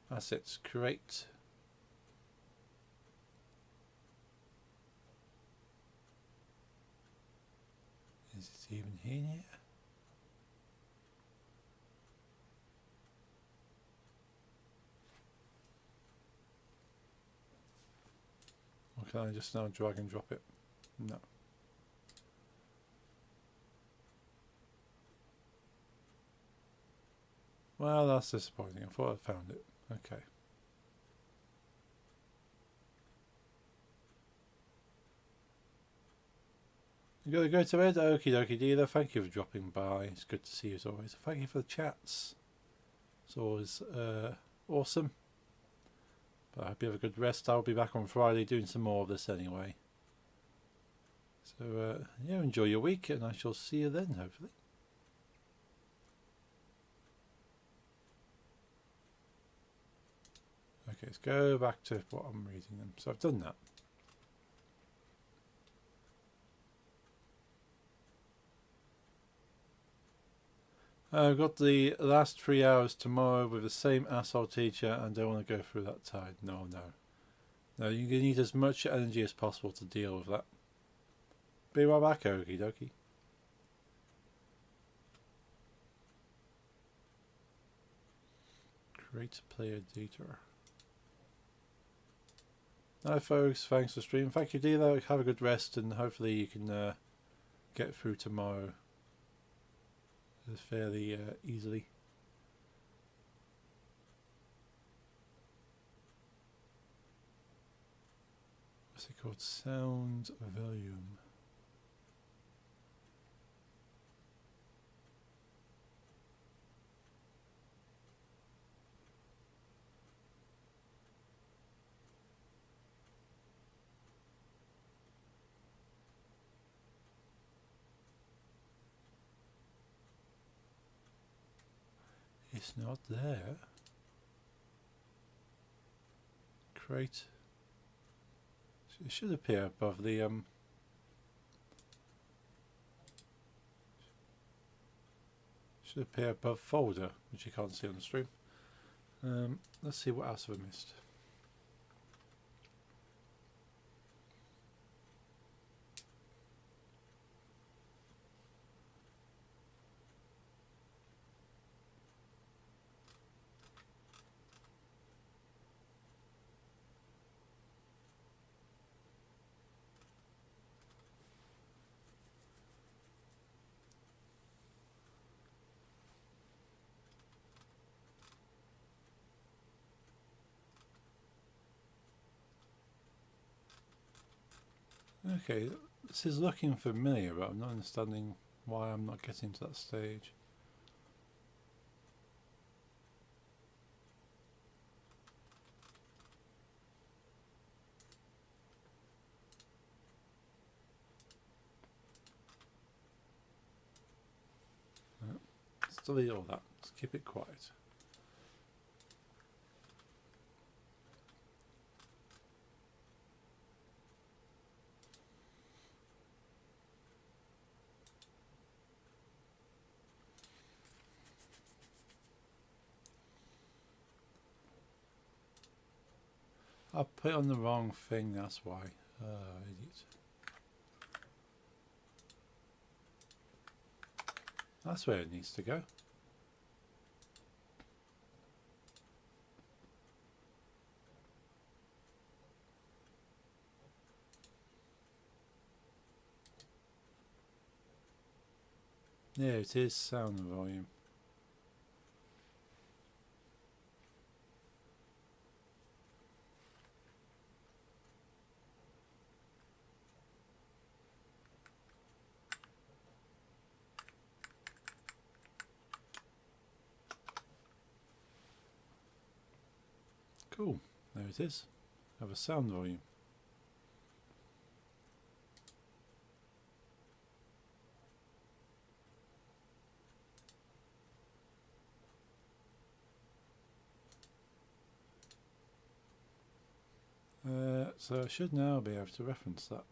Assets, create. Is it even here yet? Or can I just now drag and drop it? No. Well, that's disappointing. I thought I found it. Okay. You gotta go to bed? Okie dokie dealer. Thank you for dropping by. It's good to see you as always. Thank you for the chats. It's always awesome. But I hope you have a good rest. I'll be back on Friday doing some more of this anyway. So yeah, enjoy your week, and I shall see you then, hopefully. Okay, let's go back to what I'm reading then. So I've done that. I've got the last 3 hours tomorrow with the same asshole teacher and don't want to go through that tide. No. No, you need as much energy as possible to deal with that. Be right back, okie dokie. Create player data. Hi folks, thanks for streaming. Thank you, Dilo. Have a good rest and hopefully you can get through tomorrow fairly easily. What's it called? Sound volume. It's not there. Create. It should appear above the should appear above folder, which you can't see on the stream. Let's see what else have I missed. Okay, This is looking familiar, but I'm not understanding why I'm not getting to that stage. Let's delete all that. Let's keep it quiet. I put it on the wrong thing, that's why. Idiot. That's where it needs to go. There it is, sound volume. Cool, there it is. Have a sound volume. So I should now be able to reference that.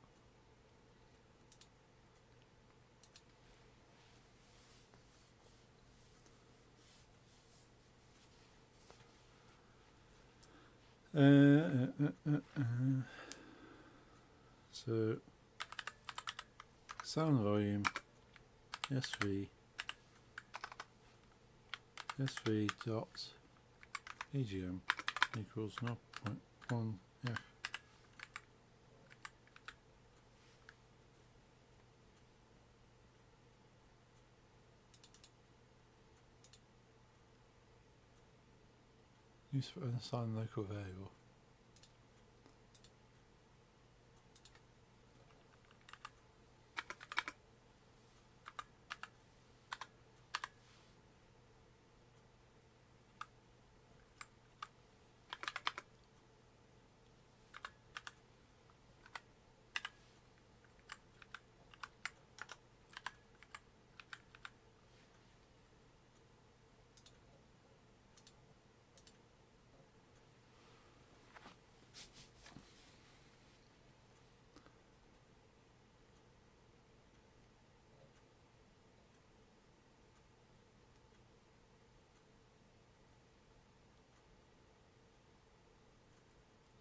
So sound volume SV dot AGM equals 0.1 F. Use for unassigned local variable.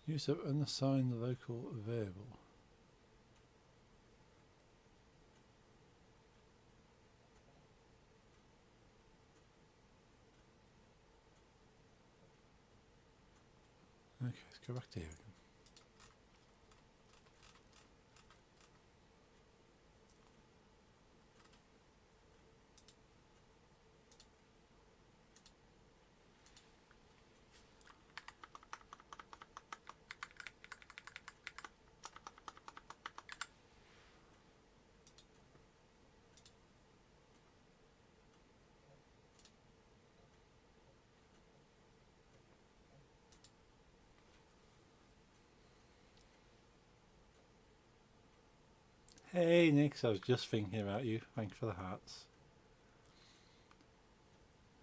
Use of unassigned local variable. Okay, let's go back to here again. Hey Nix, I was just thinking about you. Thanks for the hearts.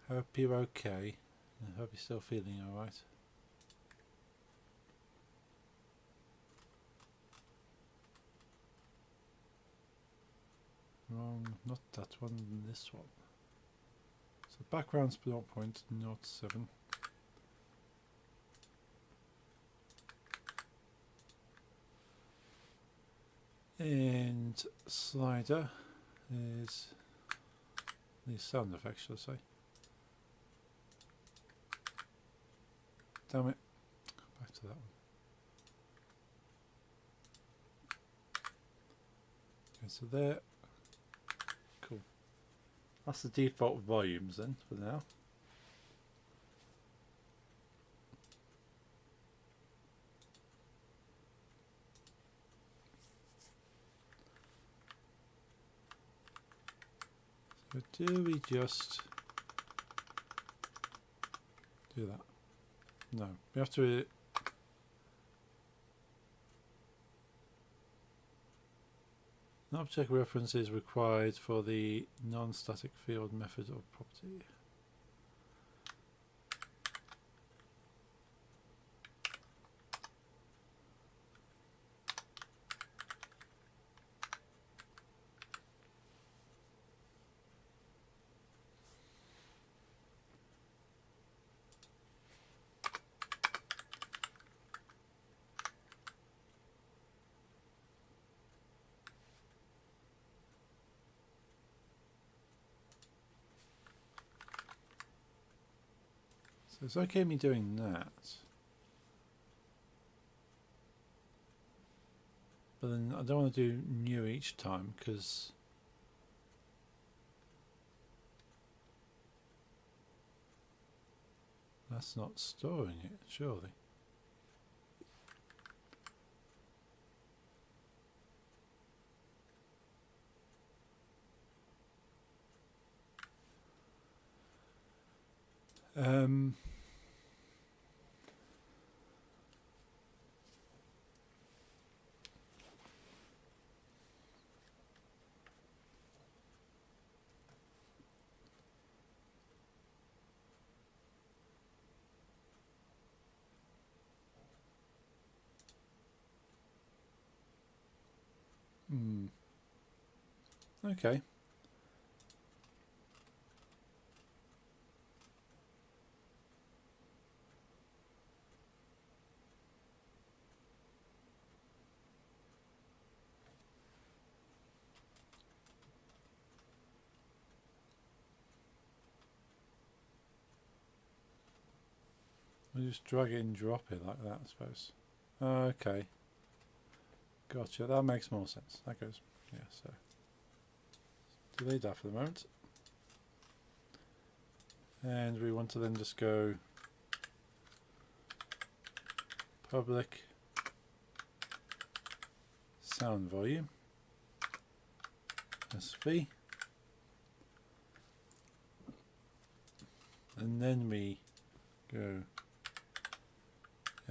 Hope you're okay. I hope you're still feeling alright. Wrong, not that one, this one. So background's 0.07. And slider is the sound effects, should I say. Damn it. Back to that one. Okay, so there. Cool. That's the default volumes then for now. But do we just do that? No, we have to. An object reference is required for the non-static field method of property. So it's okay me doing that. But then I don't want to do new each time because that's not storing it, surely. Okay. I'll just drag it and drop it like that, I suppose. Okay. Gotcha. That makes more sense. That goes. Yeah, so delete that for the moment. And we want to then just go public sound volume SV, and then we go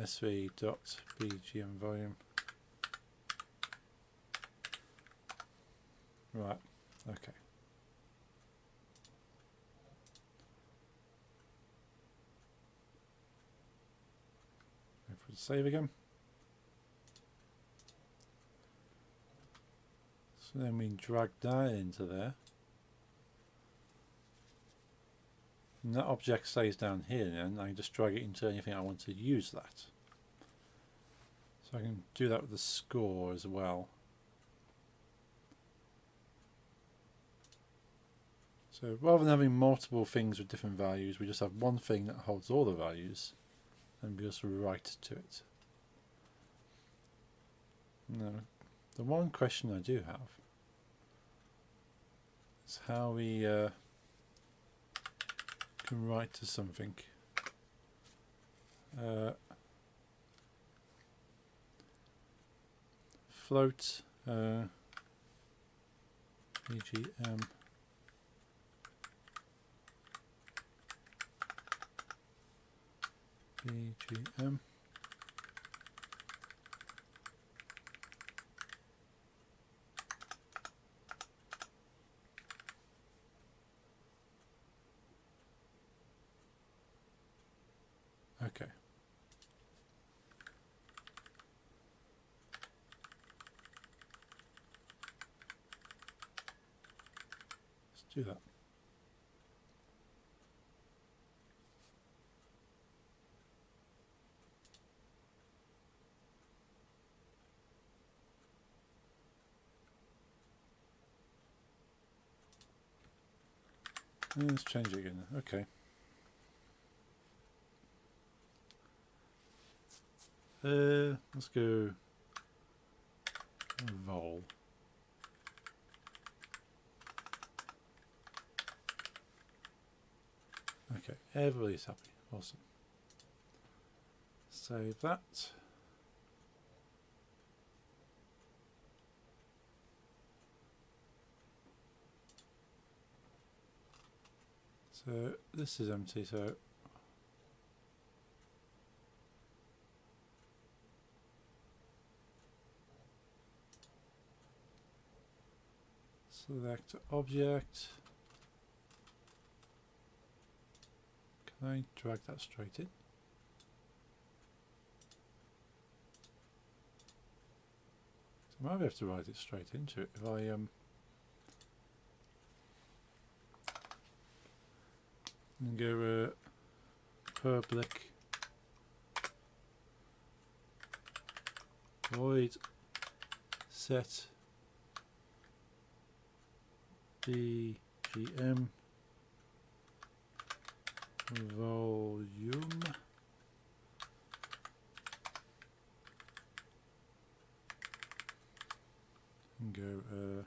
sv.bgm volume. Right, okay. Wait for the save again. So then we drag that into there. And that object stays down here, and I can just drag it into anything I want to use that. So I can do that with the score as well. So rather than having multiple things with different values, we just have one thing that holds all the values and we just write to it. Now, the one question I do have is how we can write to something. Float BGM BGM okay. Let's do that. Let's change it again. Okay. Let's go vol. Okay, everybody's happy. Awesome. Save that. So this is empty, so select object. Can I drag that straight in? So I might be able to write it straight into it if I and go public void set bgm volume and go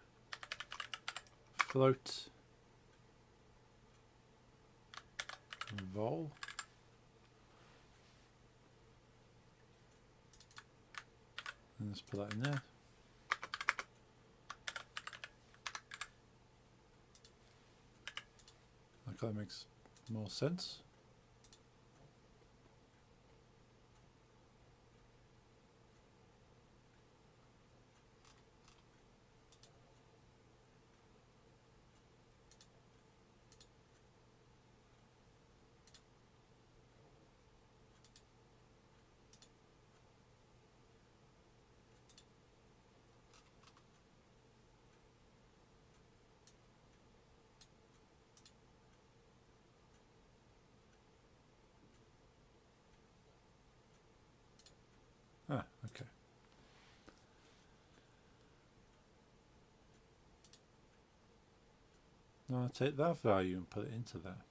float vol and let's put that in there. That kind of makes more sense. Ah, okay. Now I'll take that value and put it into there.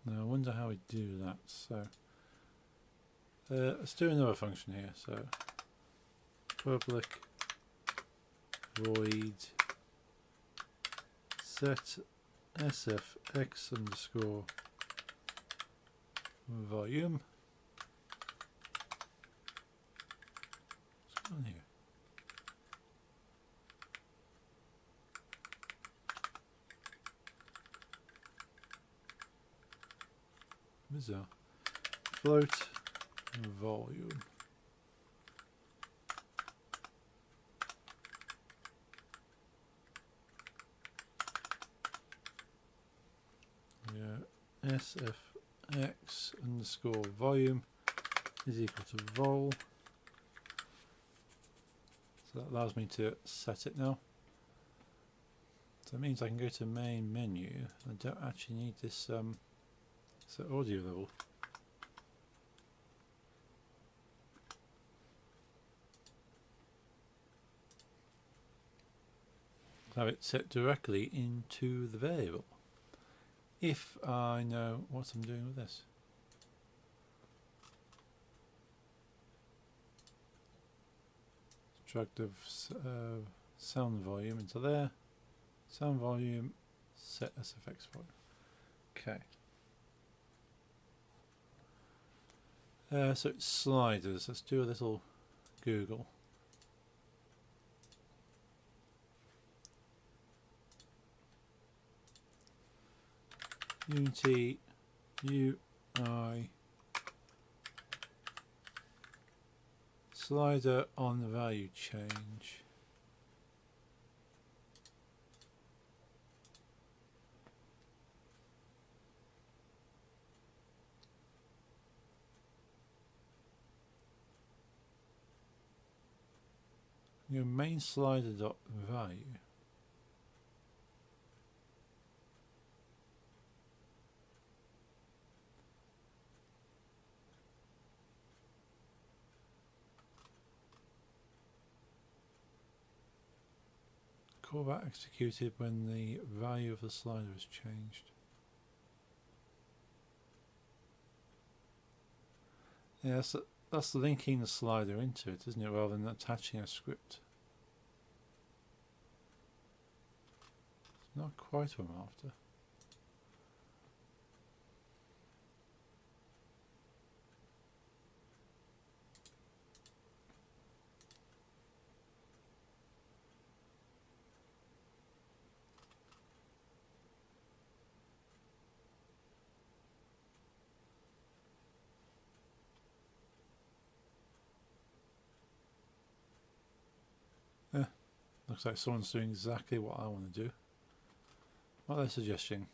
Now I wonder how we do that. So let's do another function here. So public void set sfx underscore volume. What's going on here? Bizarre. Float volume. Yeah, sfx underscore volume is equal to vol. So that allows me to set it now. So that means I can go to main menu. I don't actually need this set audio level. Have it set directly into the variable if I know what I'm doing with this. Drag the sound volume into there. Sound volume, set SFX volume. Okay. So it's sliders. Let's do a little Google. Unity UI slider on the value change. Your main slider dot value. Callback executed when the value of the slider is changed. Yeah, that's linking the slider into it, isn't it, rather than attaching a script. It's not quite what I'm after. Looks like someone's doing exactly what I want to do. What are they suggesting?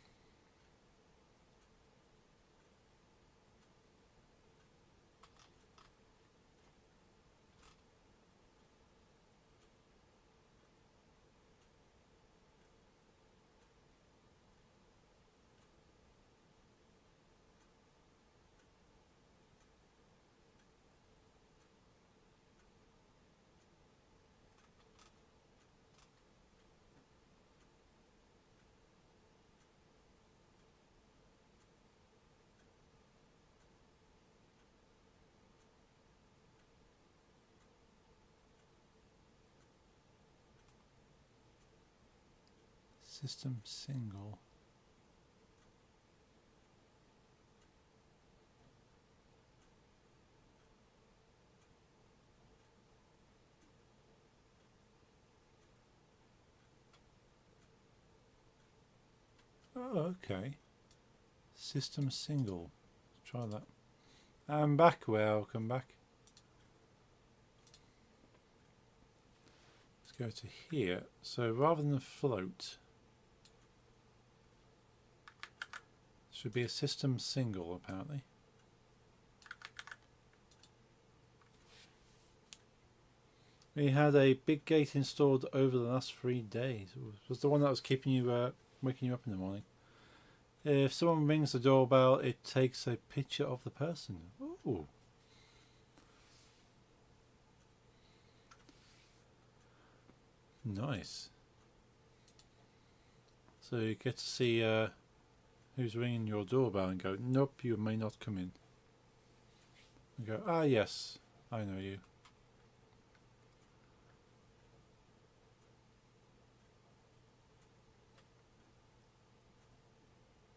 System single. Oh, okay. System single. Let's try that. I'm back. Welcome back. Let's go to here. So rather than a float, should be a system single apparently. We had a big gate installed over the last 3 days. It was the one that was keeping you, waking you up in the morning. If someone rings the doorbell, it takes a picture of the person. Ooh. Nice. So you get to see who's ringing your doorbell and go, nope, you may not come in. And go, ah yes, I know you.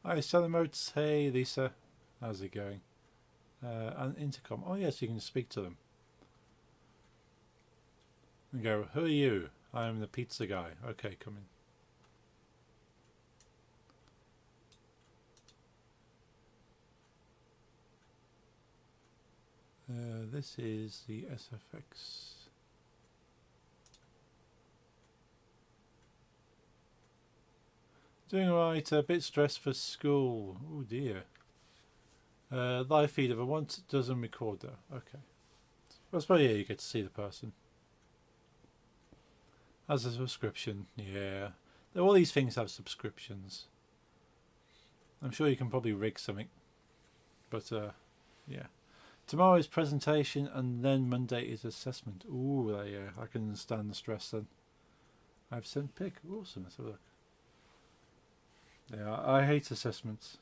Hi, Salamotes. Hey, Lisa. How's it going? And intercom. Oh, yes, you can speak to them. And go, who are you? I'm the pizza guy. Okay, come in. This is the SFX. Doing alright, a bit stressed for school. Oh dear. Live feed of a once dozen recorder. Okay. Well, I suppose yeah, you get to see the person. As a subscription, yeah. All these things have subscriptions. I'm sure you can probably rig something. But yeah. Tomorrow is presentation and then Monday is assessment. Ooh, yeah, I can understand the stress then. I've sent pic. Awesome, let's have a look. Yeah, I hate assessments.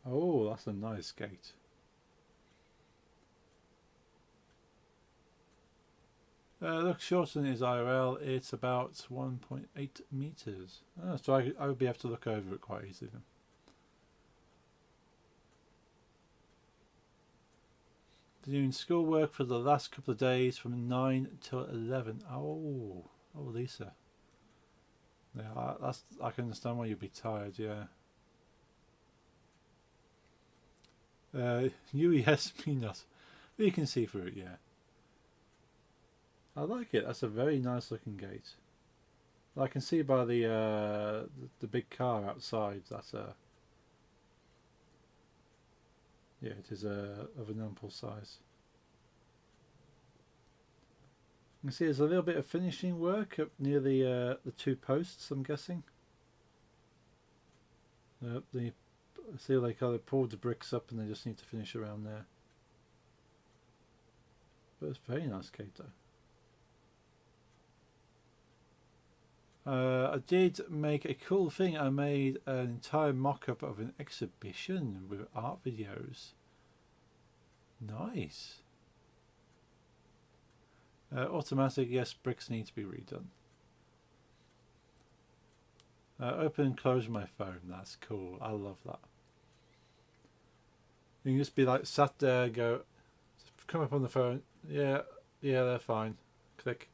Oh, that's a nice gate. Look, shorter than his IRL, it's about 1.8 meters. Oh, so I would be able to look over it quite easily then. Doing schoolwork for the last couple of days from 9 till 11. Oh, Lisa. Yeah, I can understand why you'd be tired, yeah. You yes, me not. But you can see through it, yeah. I like it. That's a very nice looking gate. I can see by the big car outside. That's yeah, it is of an ample size. You can see there's a little bit of finishing work up near the 2 posts. I'm guessing. I see they kind of pulled the bricks up and they just need to finish around there. But it's a very nice gate though. I did make a cool thing. I made an entire mock-up of an exhibition with art videos. Nice. Automatic, yes, bricks need to be redone. Open and close my phone. That's cool. I love that. You can just be like sat there, go, come up on the phone. Yeah, they're fine. Click.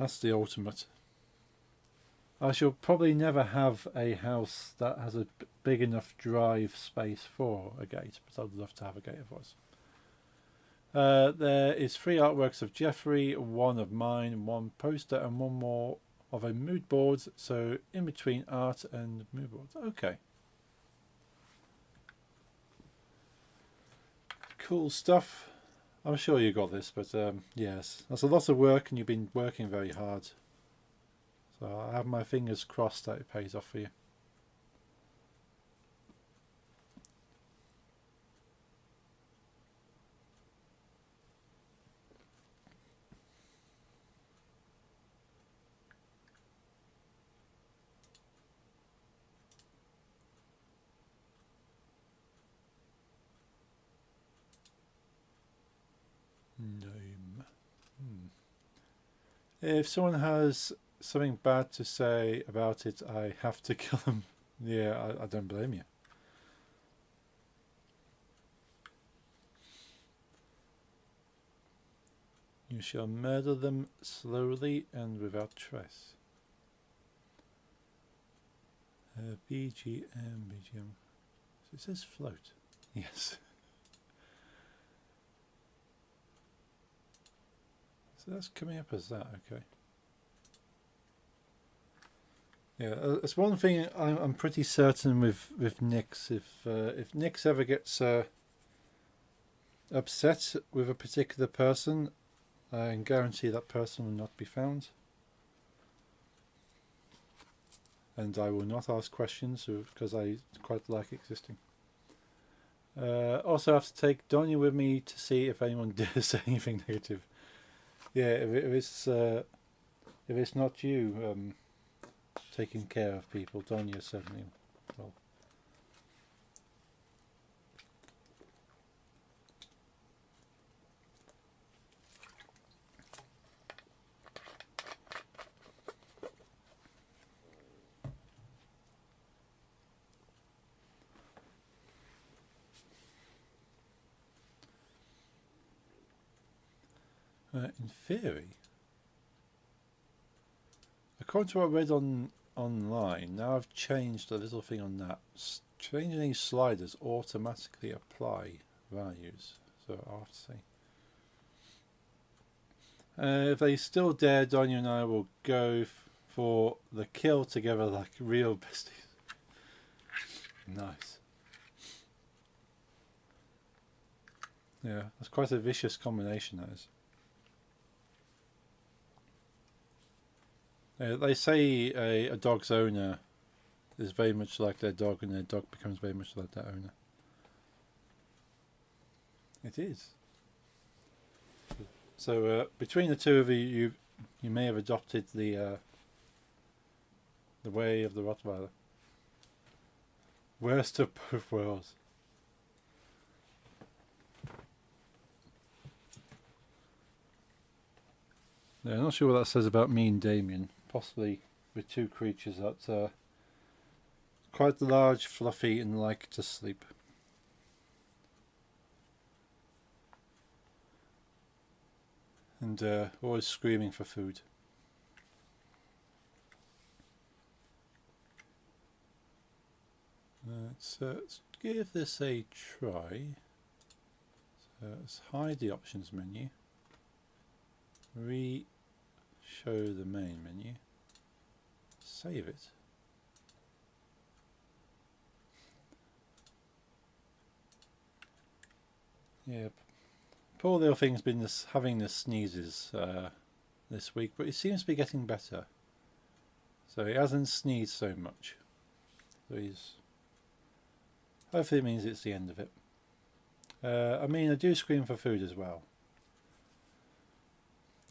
That's the ultimate. I shall probably never have a house that has a big enough drive space for a gate, but I'd love to have a gate of us. There is 3 artworks of Jeffrey, 1 of mine, 1 poster, and 1 more of a mood board. So in between art and mood boards. Okay. Cool stuff. I'm sure you got this, but yes, that's a lot of work, and you've been working very hard. So I have my fingers crossed that it pays off for you. Name. If someone has something bad to say about it, I have to kill them. Yeah, I don't blame you. You shall murder them slowly and without trace. BGM. It says float. Yes. So that's coming up as that, okay. Yeah, it's one thing I'm pretty certain with Nyx. If Nyx ever gets upset with a particular person, I can guarantee that person will not be found. And I will not ask questions because I quite like existing. Also have to take Donya with me to see if anyone dares say anything negative. Yeah, if it's not you taking care of people, Donya certainly will. In theory, according to what I read online, now I've changed a little thing on that. Changing these sliders automatically apply values, so I'll have to see. If they still dare, Donya and I will go for the kill together like real besties. Nice. Yeah, that's quite a vicious combination, that is. They say a dog's owner is very much like their dog, and their dog becomes very much like their owner. It is. So between the two of you, you may have adopted the way of the Rottweiler. Worst of both worlds. Yeah, I'm not sure what that says about me and Damien. Possibly with 2 creatures that are quite large, fluffy, and like to sleep. And always screaming for food. Let's give this a try. So let's hide the options menu. Show the main menu. Save it. Yeah, poor little thing's been having the sneezes this week, but it seems to be getting better. So he hasn't sneezed so much. So hopefully it means it's the end of it. I mean, I do scream for food as well.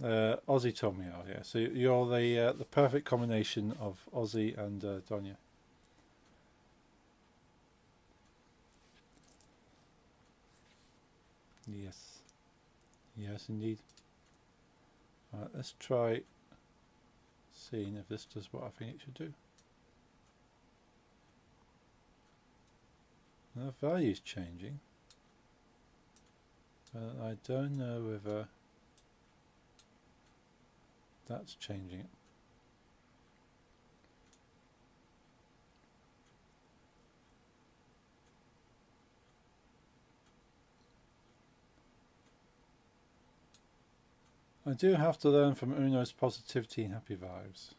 Ozzy told me out, yeah. So you're the perfect combination of Ozzy and Donya. Yes. Yes, indeed. Alright, let's try seeing if this does what I think it should do. The value's changing. But I don't know whether that's changing it. I do have to learn from Uno's positivity and happy vibes.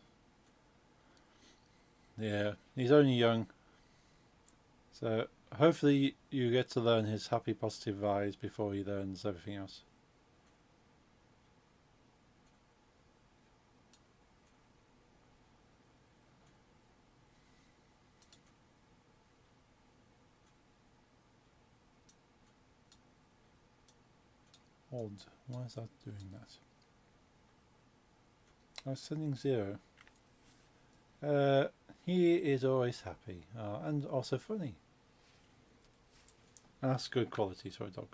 Yeah, he's only young. So hopefully you get to learn his happy positive vibes before he learns everything else. Odd. Why is that doing that? I was sending 0. He is always happy and also funny. And that's good quality for a dog.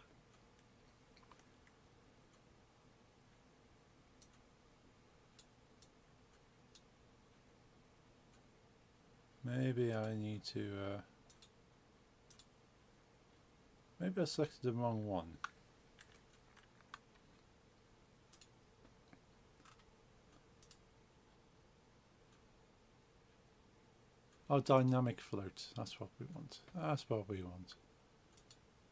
Maybe I need to... maybe I selected the wrong one. Oh, dynamic float. That's what we want. That's what we want.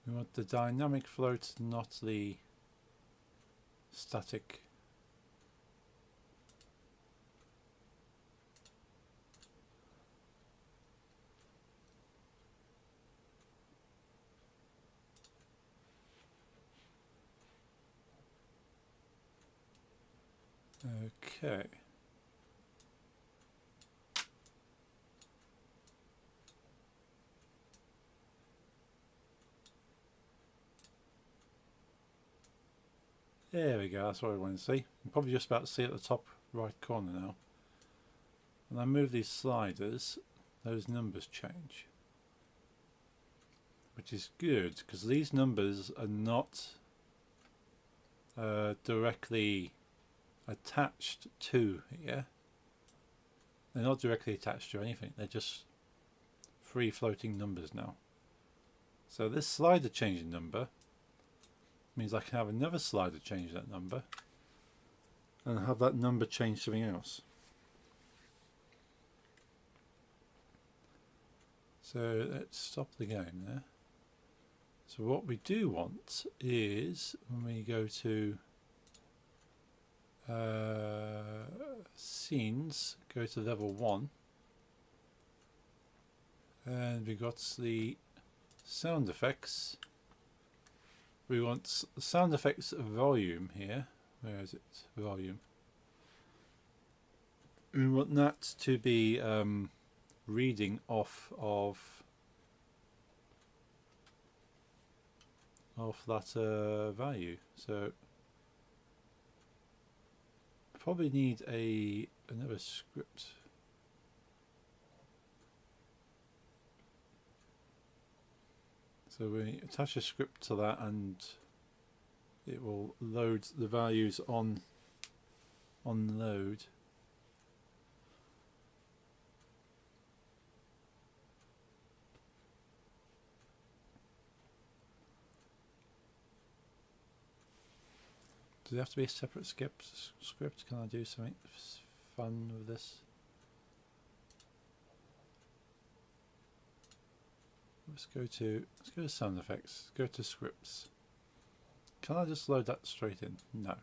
We want the dynamic float, not the static. Okay. There we go, that's what I want to see. I'm probably just about to see at the top right corner now. When I move these sliders, those numbers change. Which is good, because these numbers are not directly attached to here. They're not directly attached to anything, they're just free floating numbers now. So this slider changing number means I can have another slider change that number and have that number change something else. So let's stop the game there. So what we do want is when we go to scenes, go to level 1, and we got the sound effects. We want sound effects volume here. Where is it? Volume. We want that to be reading off of that value. So probably need another script. So we attach a script to that and it will load the values on load. Does it have to be a separate script? Can I do something fun with this? Let's go to sound effects, go to scripts. Can I just load that straight in? No.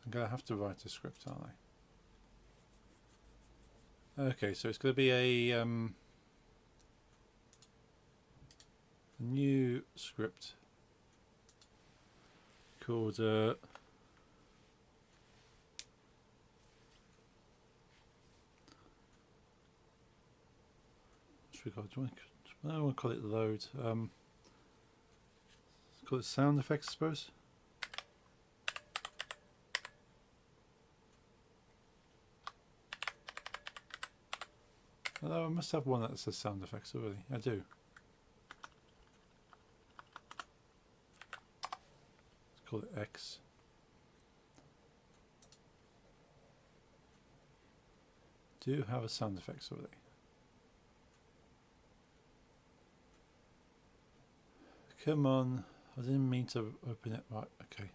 I'm going to have to write a script, aren't I? Okay, so it's going to be a new script called I don't want to call it load. Call it sound effects, I suppose. Although I must have one that says sound effects already. I do. Let's call it X. Do have a sound effects already. Come on, I didn't mean to open it. Right, okay.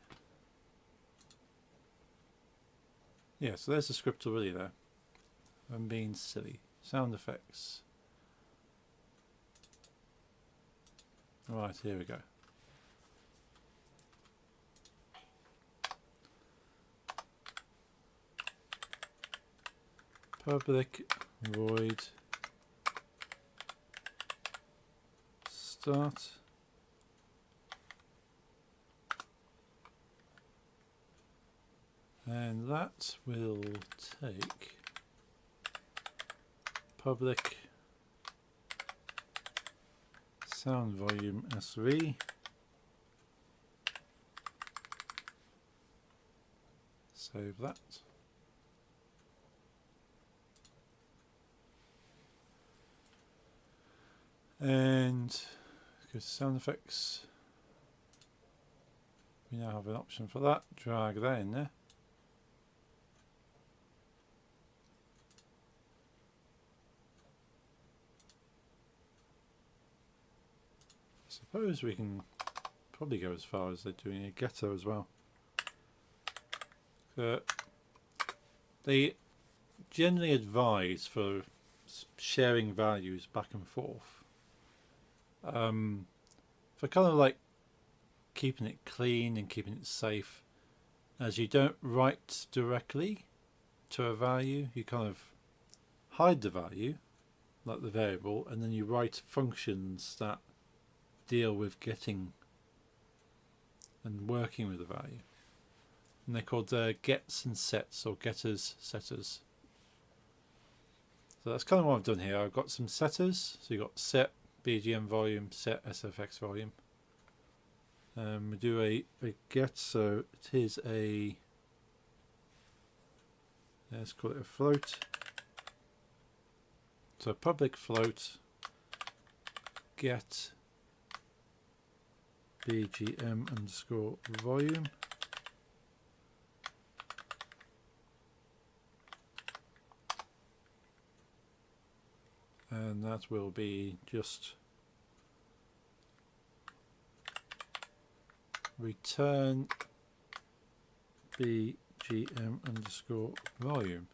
Yeah, so there's the script already there. I'm being silly. Sound effects. Right, here we go. Public void start. And that will take public sound volume SV. Save that. And go to sound effects. We now have an option for that. Drag that in there. Suppose we can probably go as far as they're doing a getter as well. They generally advise for sharing values back and forth. For kind of like keeping it clean and keeping it safe, as you don't write directly to a value, you kind of hide the value, like the variable, and then you write functions that deal with getting and working with the value. And they're called gets and sets, or getters, setters. So that's kind of what I've done here. I've got some setters. So you've got set BGM volume, set SFX volume. We do a get, so it is a, let's call it a float. So public float get BGM underscore volume. And that will be just return BGM underscore volume.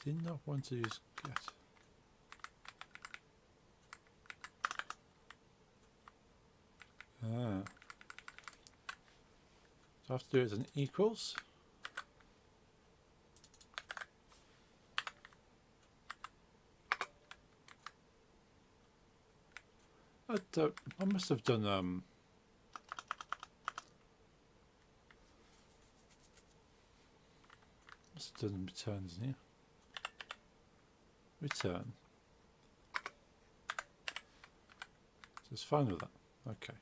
Did not want to use get. So I have to do it as an equals. I must have done returns in here. Return. So it's fine with that. Okay.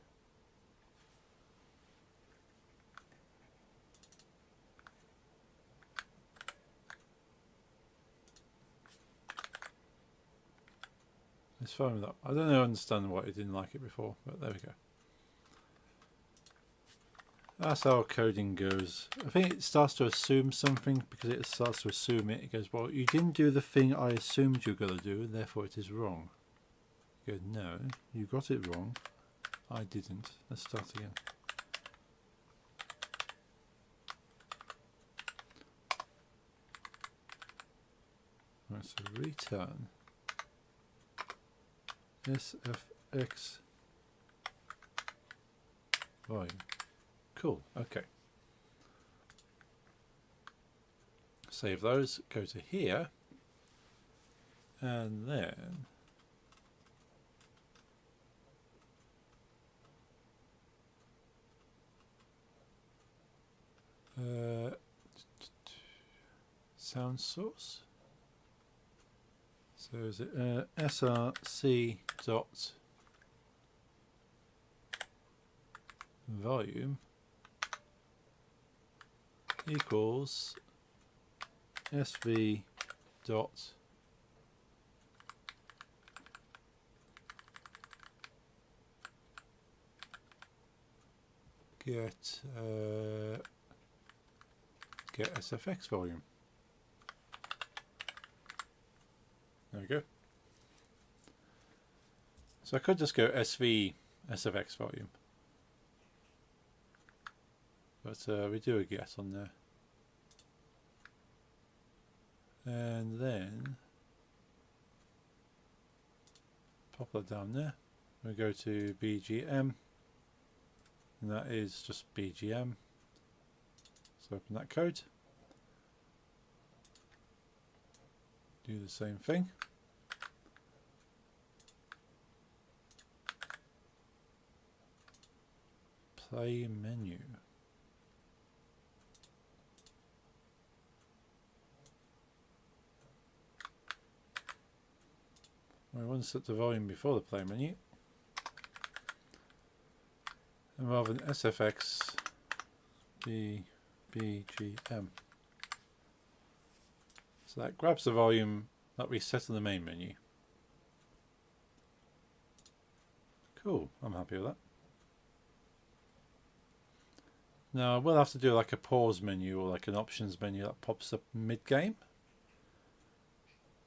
It's fine with that. I don't understand why it didn't like it before, but there we go. That's how coding goes. I think it starts to assume something because it starts to assume it. It goes, well, you didn't do the thing I assumed you were going to do, and therefore it is wrong. You go, no, you got it wrong. I didn't. Let's start again. Right, so return SFX volume. Cool, okay. Save those, go to here, and then sound source. So is it src dot volume equals sv dot get get SFX volume. There we go. So I could just go SV SFX volume, but we do a get on there, and then pop that down there. We go to BGM, and that is just BGM. So open that code, do the same thing. Play menu. We want to set the volume before the play menu. And rather than SFX, BGM. So that grabs the volume that we set in the main menu. Cool, I'm happy with that. Now we'll have to do like a pause menu or like an options menu that pops up mid-game.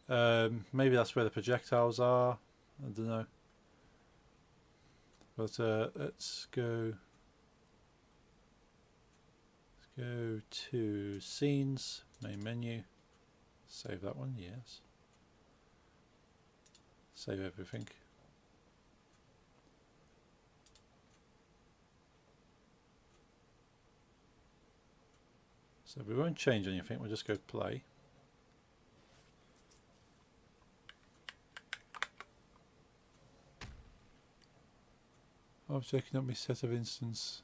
Maybe that's where the projectiles are, I don't know. But let's go to scenes, main menu, save that one, yes. Save everything. So we won't change anything, we'll just go play. Object cannot be set of instance.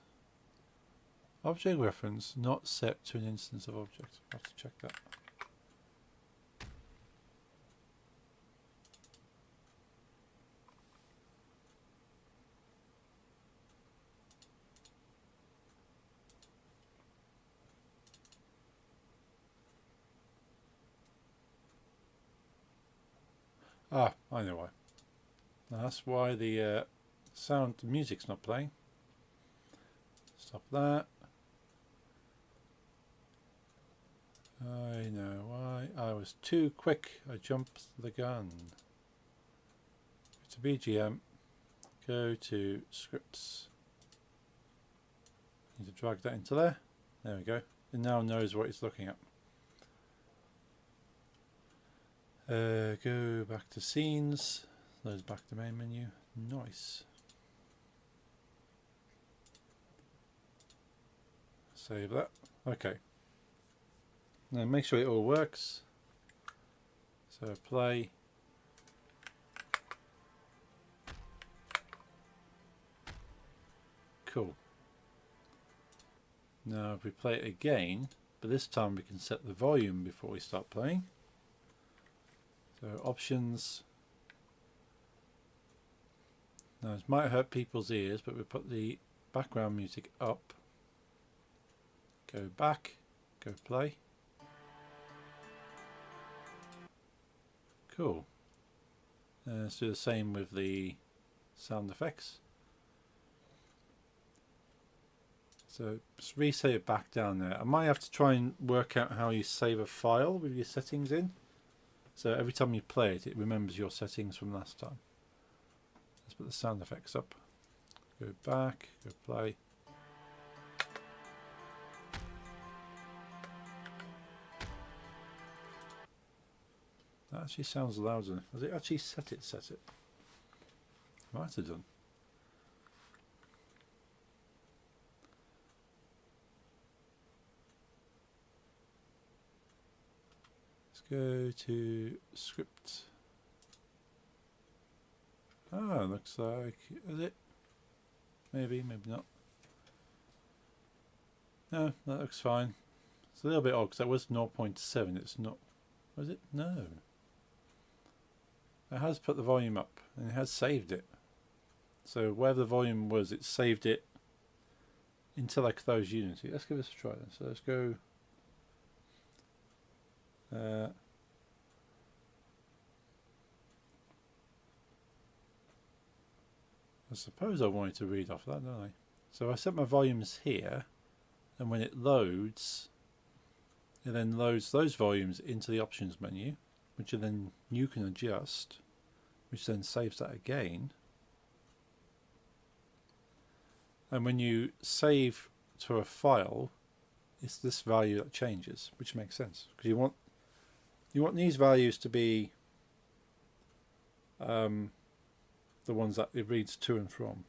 Object reference not set to an instance of object. I'll have to check that. Ah, I know why. Now that's why the music's not playing. Stop that. I know why. I was too quick. I jumped the gun. Go to BGM. Go to scripts. Need to drag that into there. There we go. It now knows what it's looking at. Go back to scenes. Loads back to main menu. Nice. Save that. Okay. Now make sure it all works. So play. Cool. Now if we play it again, but this time we can set the volume before we start playing. So options. Now this might hurt people's ears, but we put the background music up. Go back, go play. Cool. Let's do the same with the sound effects. So just resave it back down there. I might have to try and work out how you save a file with your settings in. So every time you play it, it remembers your settings from last time. Let's put the sound effects up. Go back, go play. That actually sounds loud enough. Has it actually set it? Might have done. Let's go to script. Ah, looks like, is it? Maybe, maybe not. No, that looks fine. It's a little bit odd because that was 0.7. It's not, was it? No. It has put the volume up and it has saved it. So where the volume was, it saved it until I close Unity. Let's give this a try then. So let's go. I suppose I wanted to read off that, don't I? So I set my volumes here, and when it loads, It then loads those volumes into the options menu, which then you can adjust, which then saves that again. And when you save to a file, it's this value that changes, which makes sense because you want these values to be the ones that it reads to and from.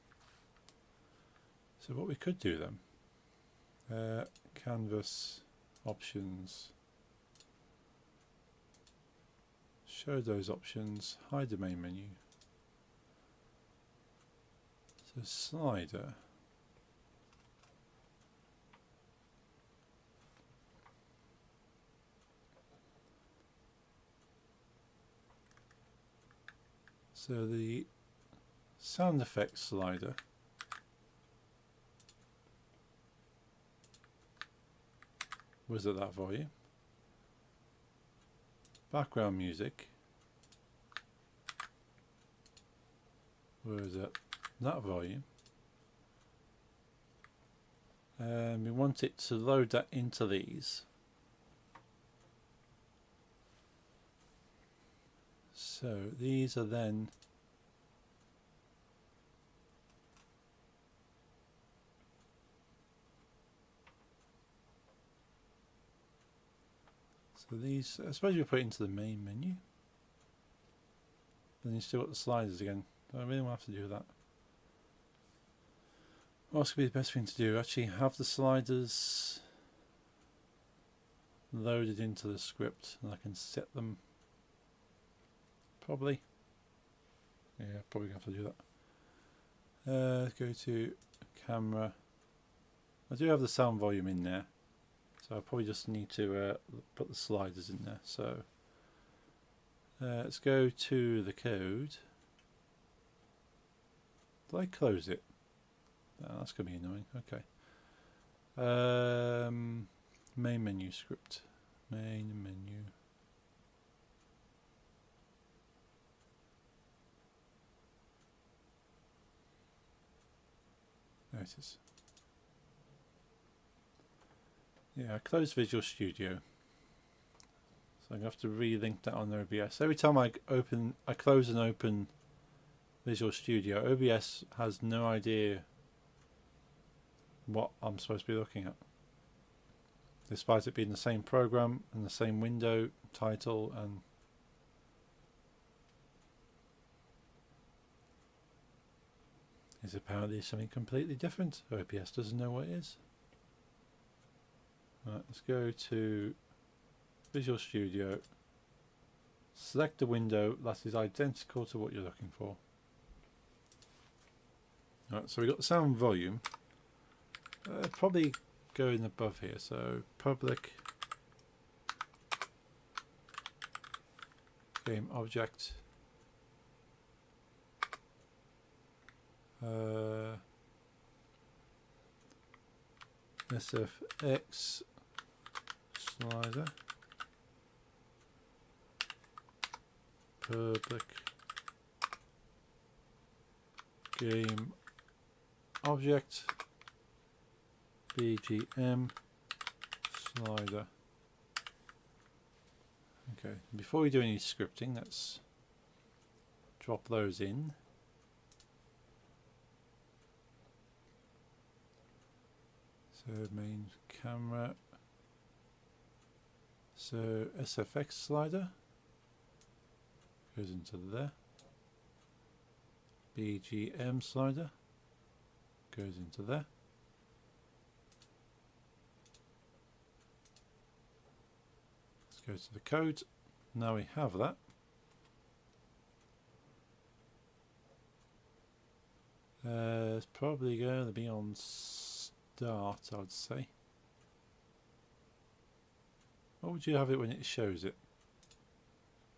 So what we could do then, canvas options, show those options, hide the main menu. So slider. So the sound effects slider was at that volume. Background music was at that volume. And we want it to load that into these. So these are then these, I suppose you put it into the main menu. Then you still got the sliders again. I really won't have to do that. What else could be the best thing to do? Actually have the sliders loaded into the script and I can set them. Probably. Yeah, probably gonna have to do that. Go to camera. I do have the sound volume in there, so I probably just need to put the sliders in there. So let's go to the code. Did I close it? Oh, that's gonna be annoying. Okay. Main menu script. Main menu. There it is. Yeah, I closed Visual Studio. So I'm going to have to re-link that on OBS. Every time I close and open Visual Studio, OBS has no idea what I'm supposed to be looking at. Despite it being the same program and the same window, title, and is apparently something completely different. OBS doesn't know what it is. Right, let's go to Visual Studio, select the window that is identical to what you're looking for. Right, so we've got the sound volume. Probably going above here, so public game object SFX slider public game object BGM slider. Okay, before we do any scripting, let's drop those in. So main camera, so SFX slider goes into there, BGM slider goes into there. Let's go to the code. Now we have that. It's probably going to be on start, I would say. What would you have it when it shows it?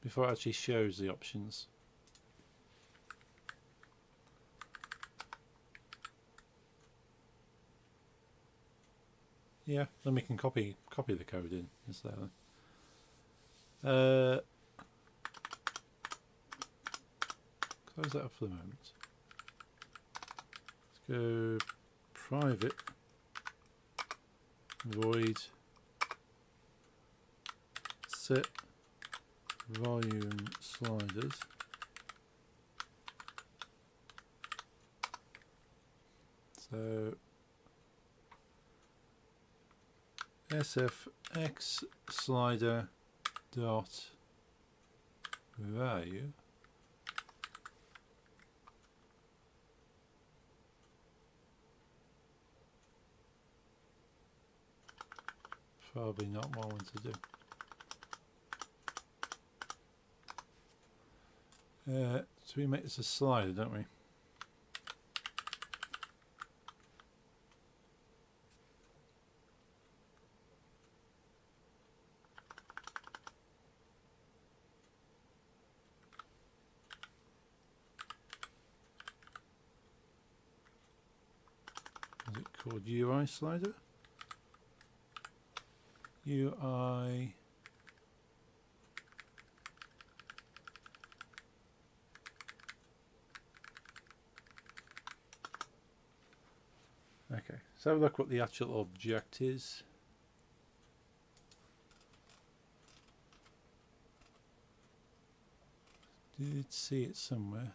Before it actually shows the options. Yeah, then we can copy the code in instead. Close that up for the moment. Let's go private void set volume sliders so sfx slider dot value probably not what I want to do. So we make this a slider, don't we? Is it called UI slider? UI okay, so have a look what the actual object is. Did see it somewhere.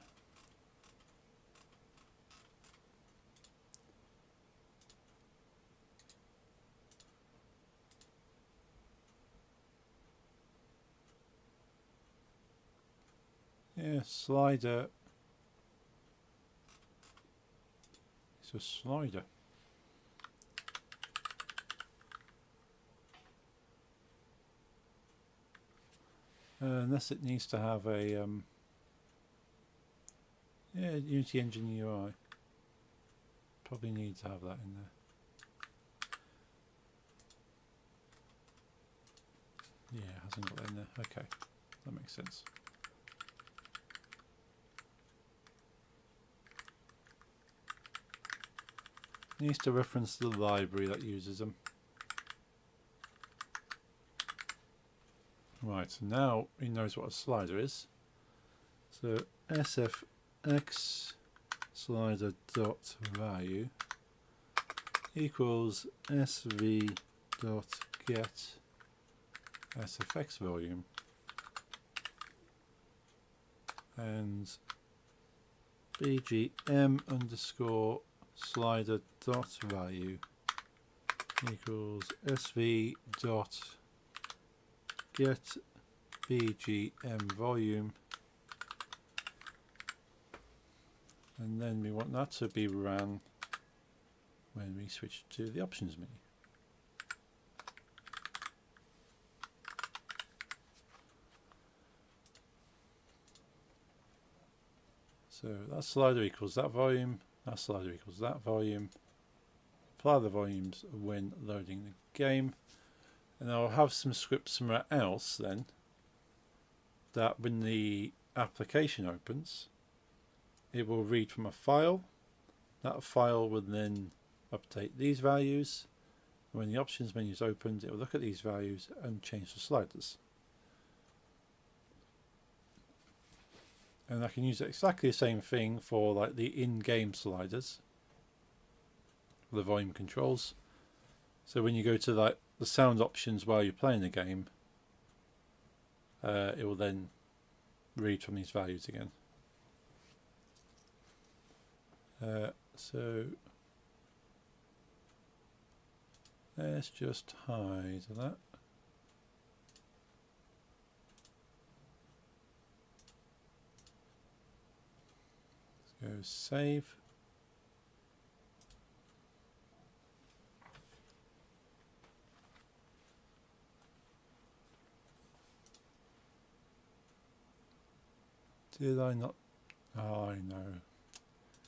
Yeah, slider. It's a slider. Unless it needs to have a yeah, Unity Engine UI. Probably need to have that in there. Yeah, it hasn't got that in there. Okay, that makes sense. It needs to reference the library that uses them. Right, so now he knows what a slider is. So sfx slider dot value equals sv dot get sfx volume and bgm underscore slider dot value equals sv dot get bgm volume, and then we want that to be ran when we switch to the options menu. So that slider equals that volume, that slider equals that volume. Apply the volumes when loading the game. And I'll have some scripts somewhere else then that when the application opens, it will read from a file. That file will then update these values. When the options menu is opened, it will look at these values and change the sliders. And I can use exactly the same thing for like the in-game sliders, the volume controls. So when you go to like the sound options while you're playing the game, it will then read from these values again. So let's just hide that. Let's go save. Did I not? Oh, I know.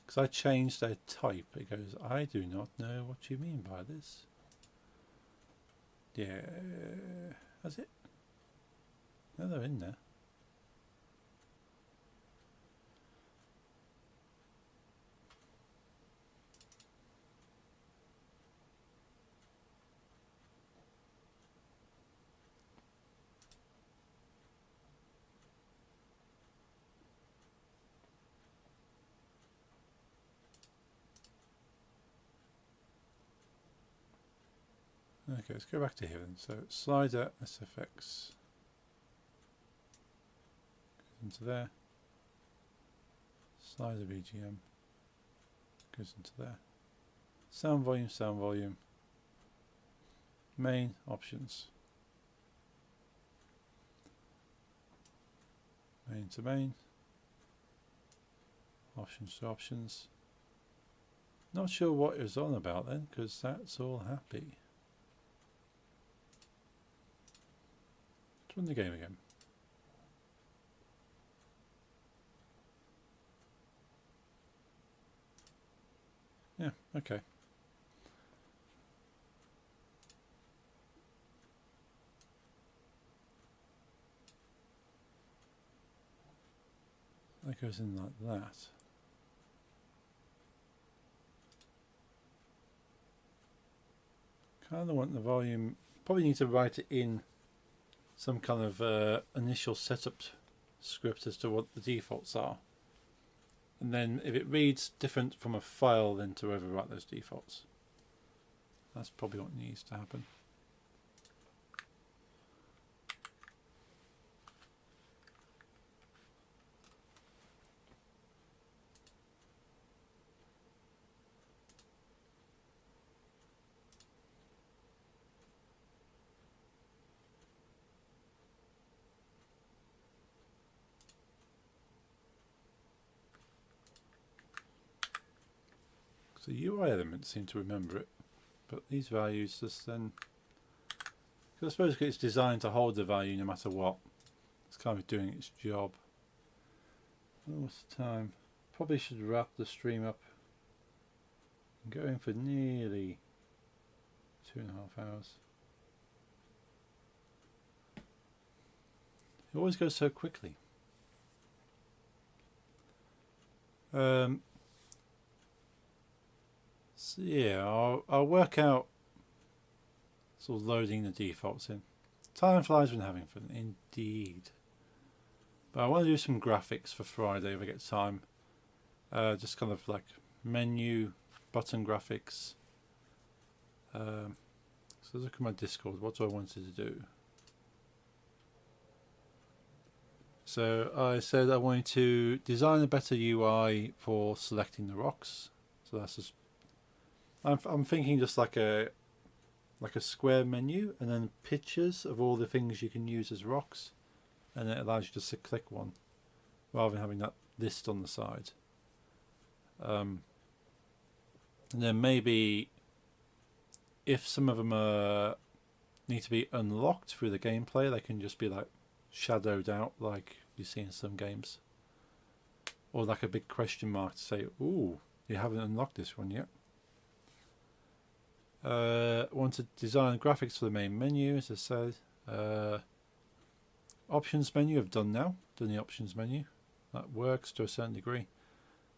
Because I changed their type. It goes, I do not know what you mean by this. Yeah. Has it? No, they're in there. Okay, let's go back to here then. So slider SFX into there. Slider BGM goes into there. Sound volume. Main options. Main to main. Options to options. Not sure what it was on about then, because that's all happy. Let's run the game again. Yeah, okay. That goes in like that. Kind of want the volume, probably need to write it in some kind of initial setup script as to what the defaults are. And then if it reads different from a file, then to overwrite those defaults. That's probably what needs to happen. So UI elements seem to remember it, but these values just then, because I suppose it's designed to hold the value no matter what. It's kind of doing its job. Oh, what's the time? Probably should wrap the stream up. I'm going for nearly 2.5 hours. It always goes so quickly. So yeah, I'll work out sort of loading the defaults in. Time flies when having fun, indeed. But I want to do some graphics for Friday if I get time. Just kind of like menu, button graphics. So look at my Discord. What do I want to do? So I said I wanted to design a better UI for selecting the rocks. So that's just. I'm thinking just like a square menu, and then pictures of all the things you can use as rocks, and it allows you just to click one rather than having that list on the side. And then maybe if some of them need to be unlocked through the gameplay, they can just be like shadowed out like you see in some games, or like a big question mark to say, ooh, you haven't unlocked this one yet. Want to design graphics for the main menu, as I said. Options menu I've done now. Done the options menu. That works to a certain degree.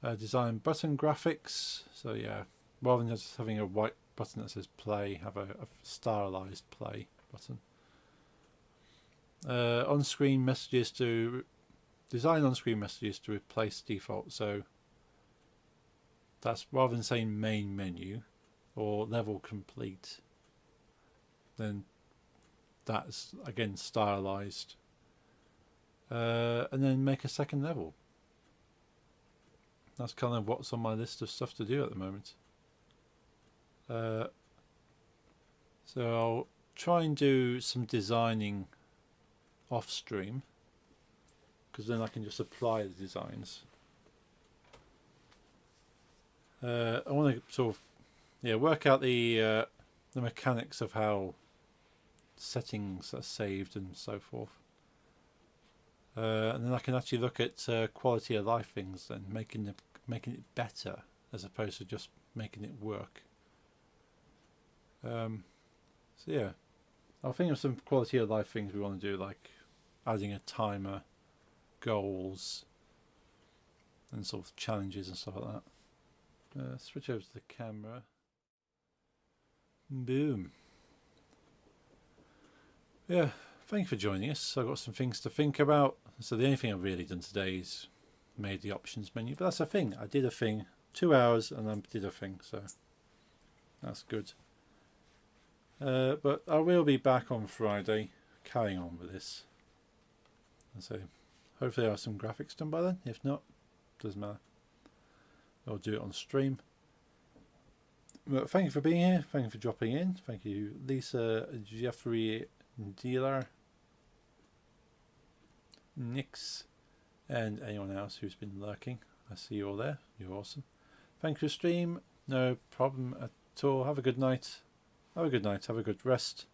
Design button graphics. So yeah, rather than just having a white button that says play, have a stylized play button. On-screen messages to design on-screen messages to replace default. So that's rather than saying main menu or level complete, then that's again stylized, and then make a second level. That's kind of what's on my list of stuff to do at the moment. So I'll try and do some designing off stream, because then I can just apply the designs. I want to sort of work out the mechanics of how settings are saved and so forth, and then I can actually look at quality of life things and making it better as opposed to just making it work. So yeah, I'll think of some quality of life things we want to do, like adding a timer, goals, and sort of challenges and stuff like that. Switch over to the camera. Boom. Yeah, thank you for joining us. I've got some things to think about. So the only thing I've really done today is made the options menu, but that's a thing. I did a thing, 2 hours, and I did a thing, so that's good. But I will be back on Friday, carrying on with this. And so Hopefully I have some graphics done by then. If not, doesn't matter. I'll do it on stream. But thank you for being here. Thank you for dropping in. Thank you, Lisa, Jeffrey, Dealer, Nix, and anyone else who's been lurking. I see you all there. You're awesome. Thank you for stream. No problem at all. Have a good night. Have a good night. Have a good rest.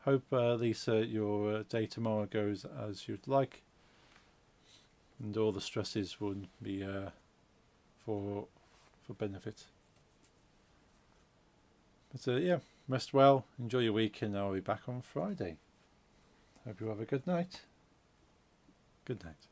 Hope, Lisa, your day tomorrow goes as you'd like. And all the stresses would be for benefit. But yeah, rest well, enjoy your week, and I'll be back on Friday. Hope you have a good night. Good night.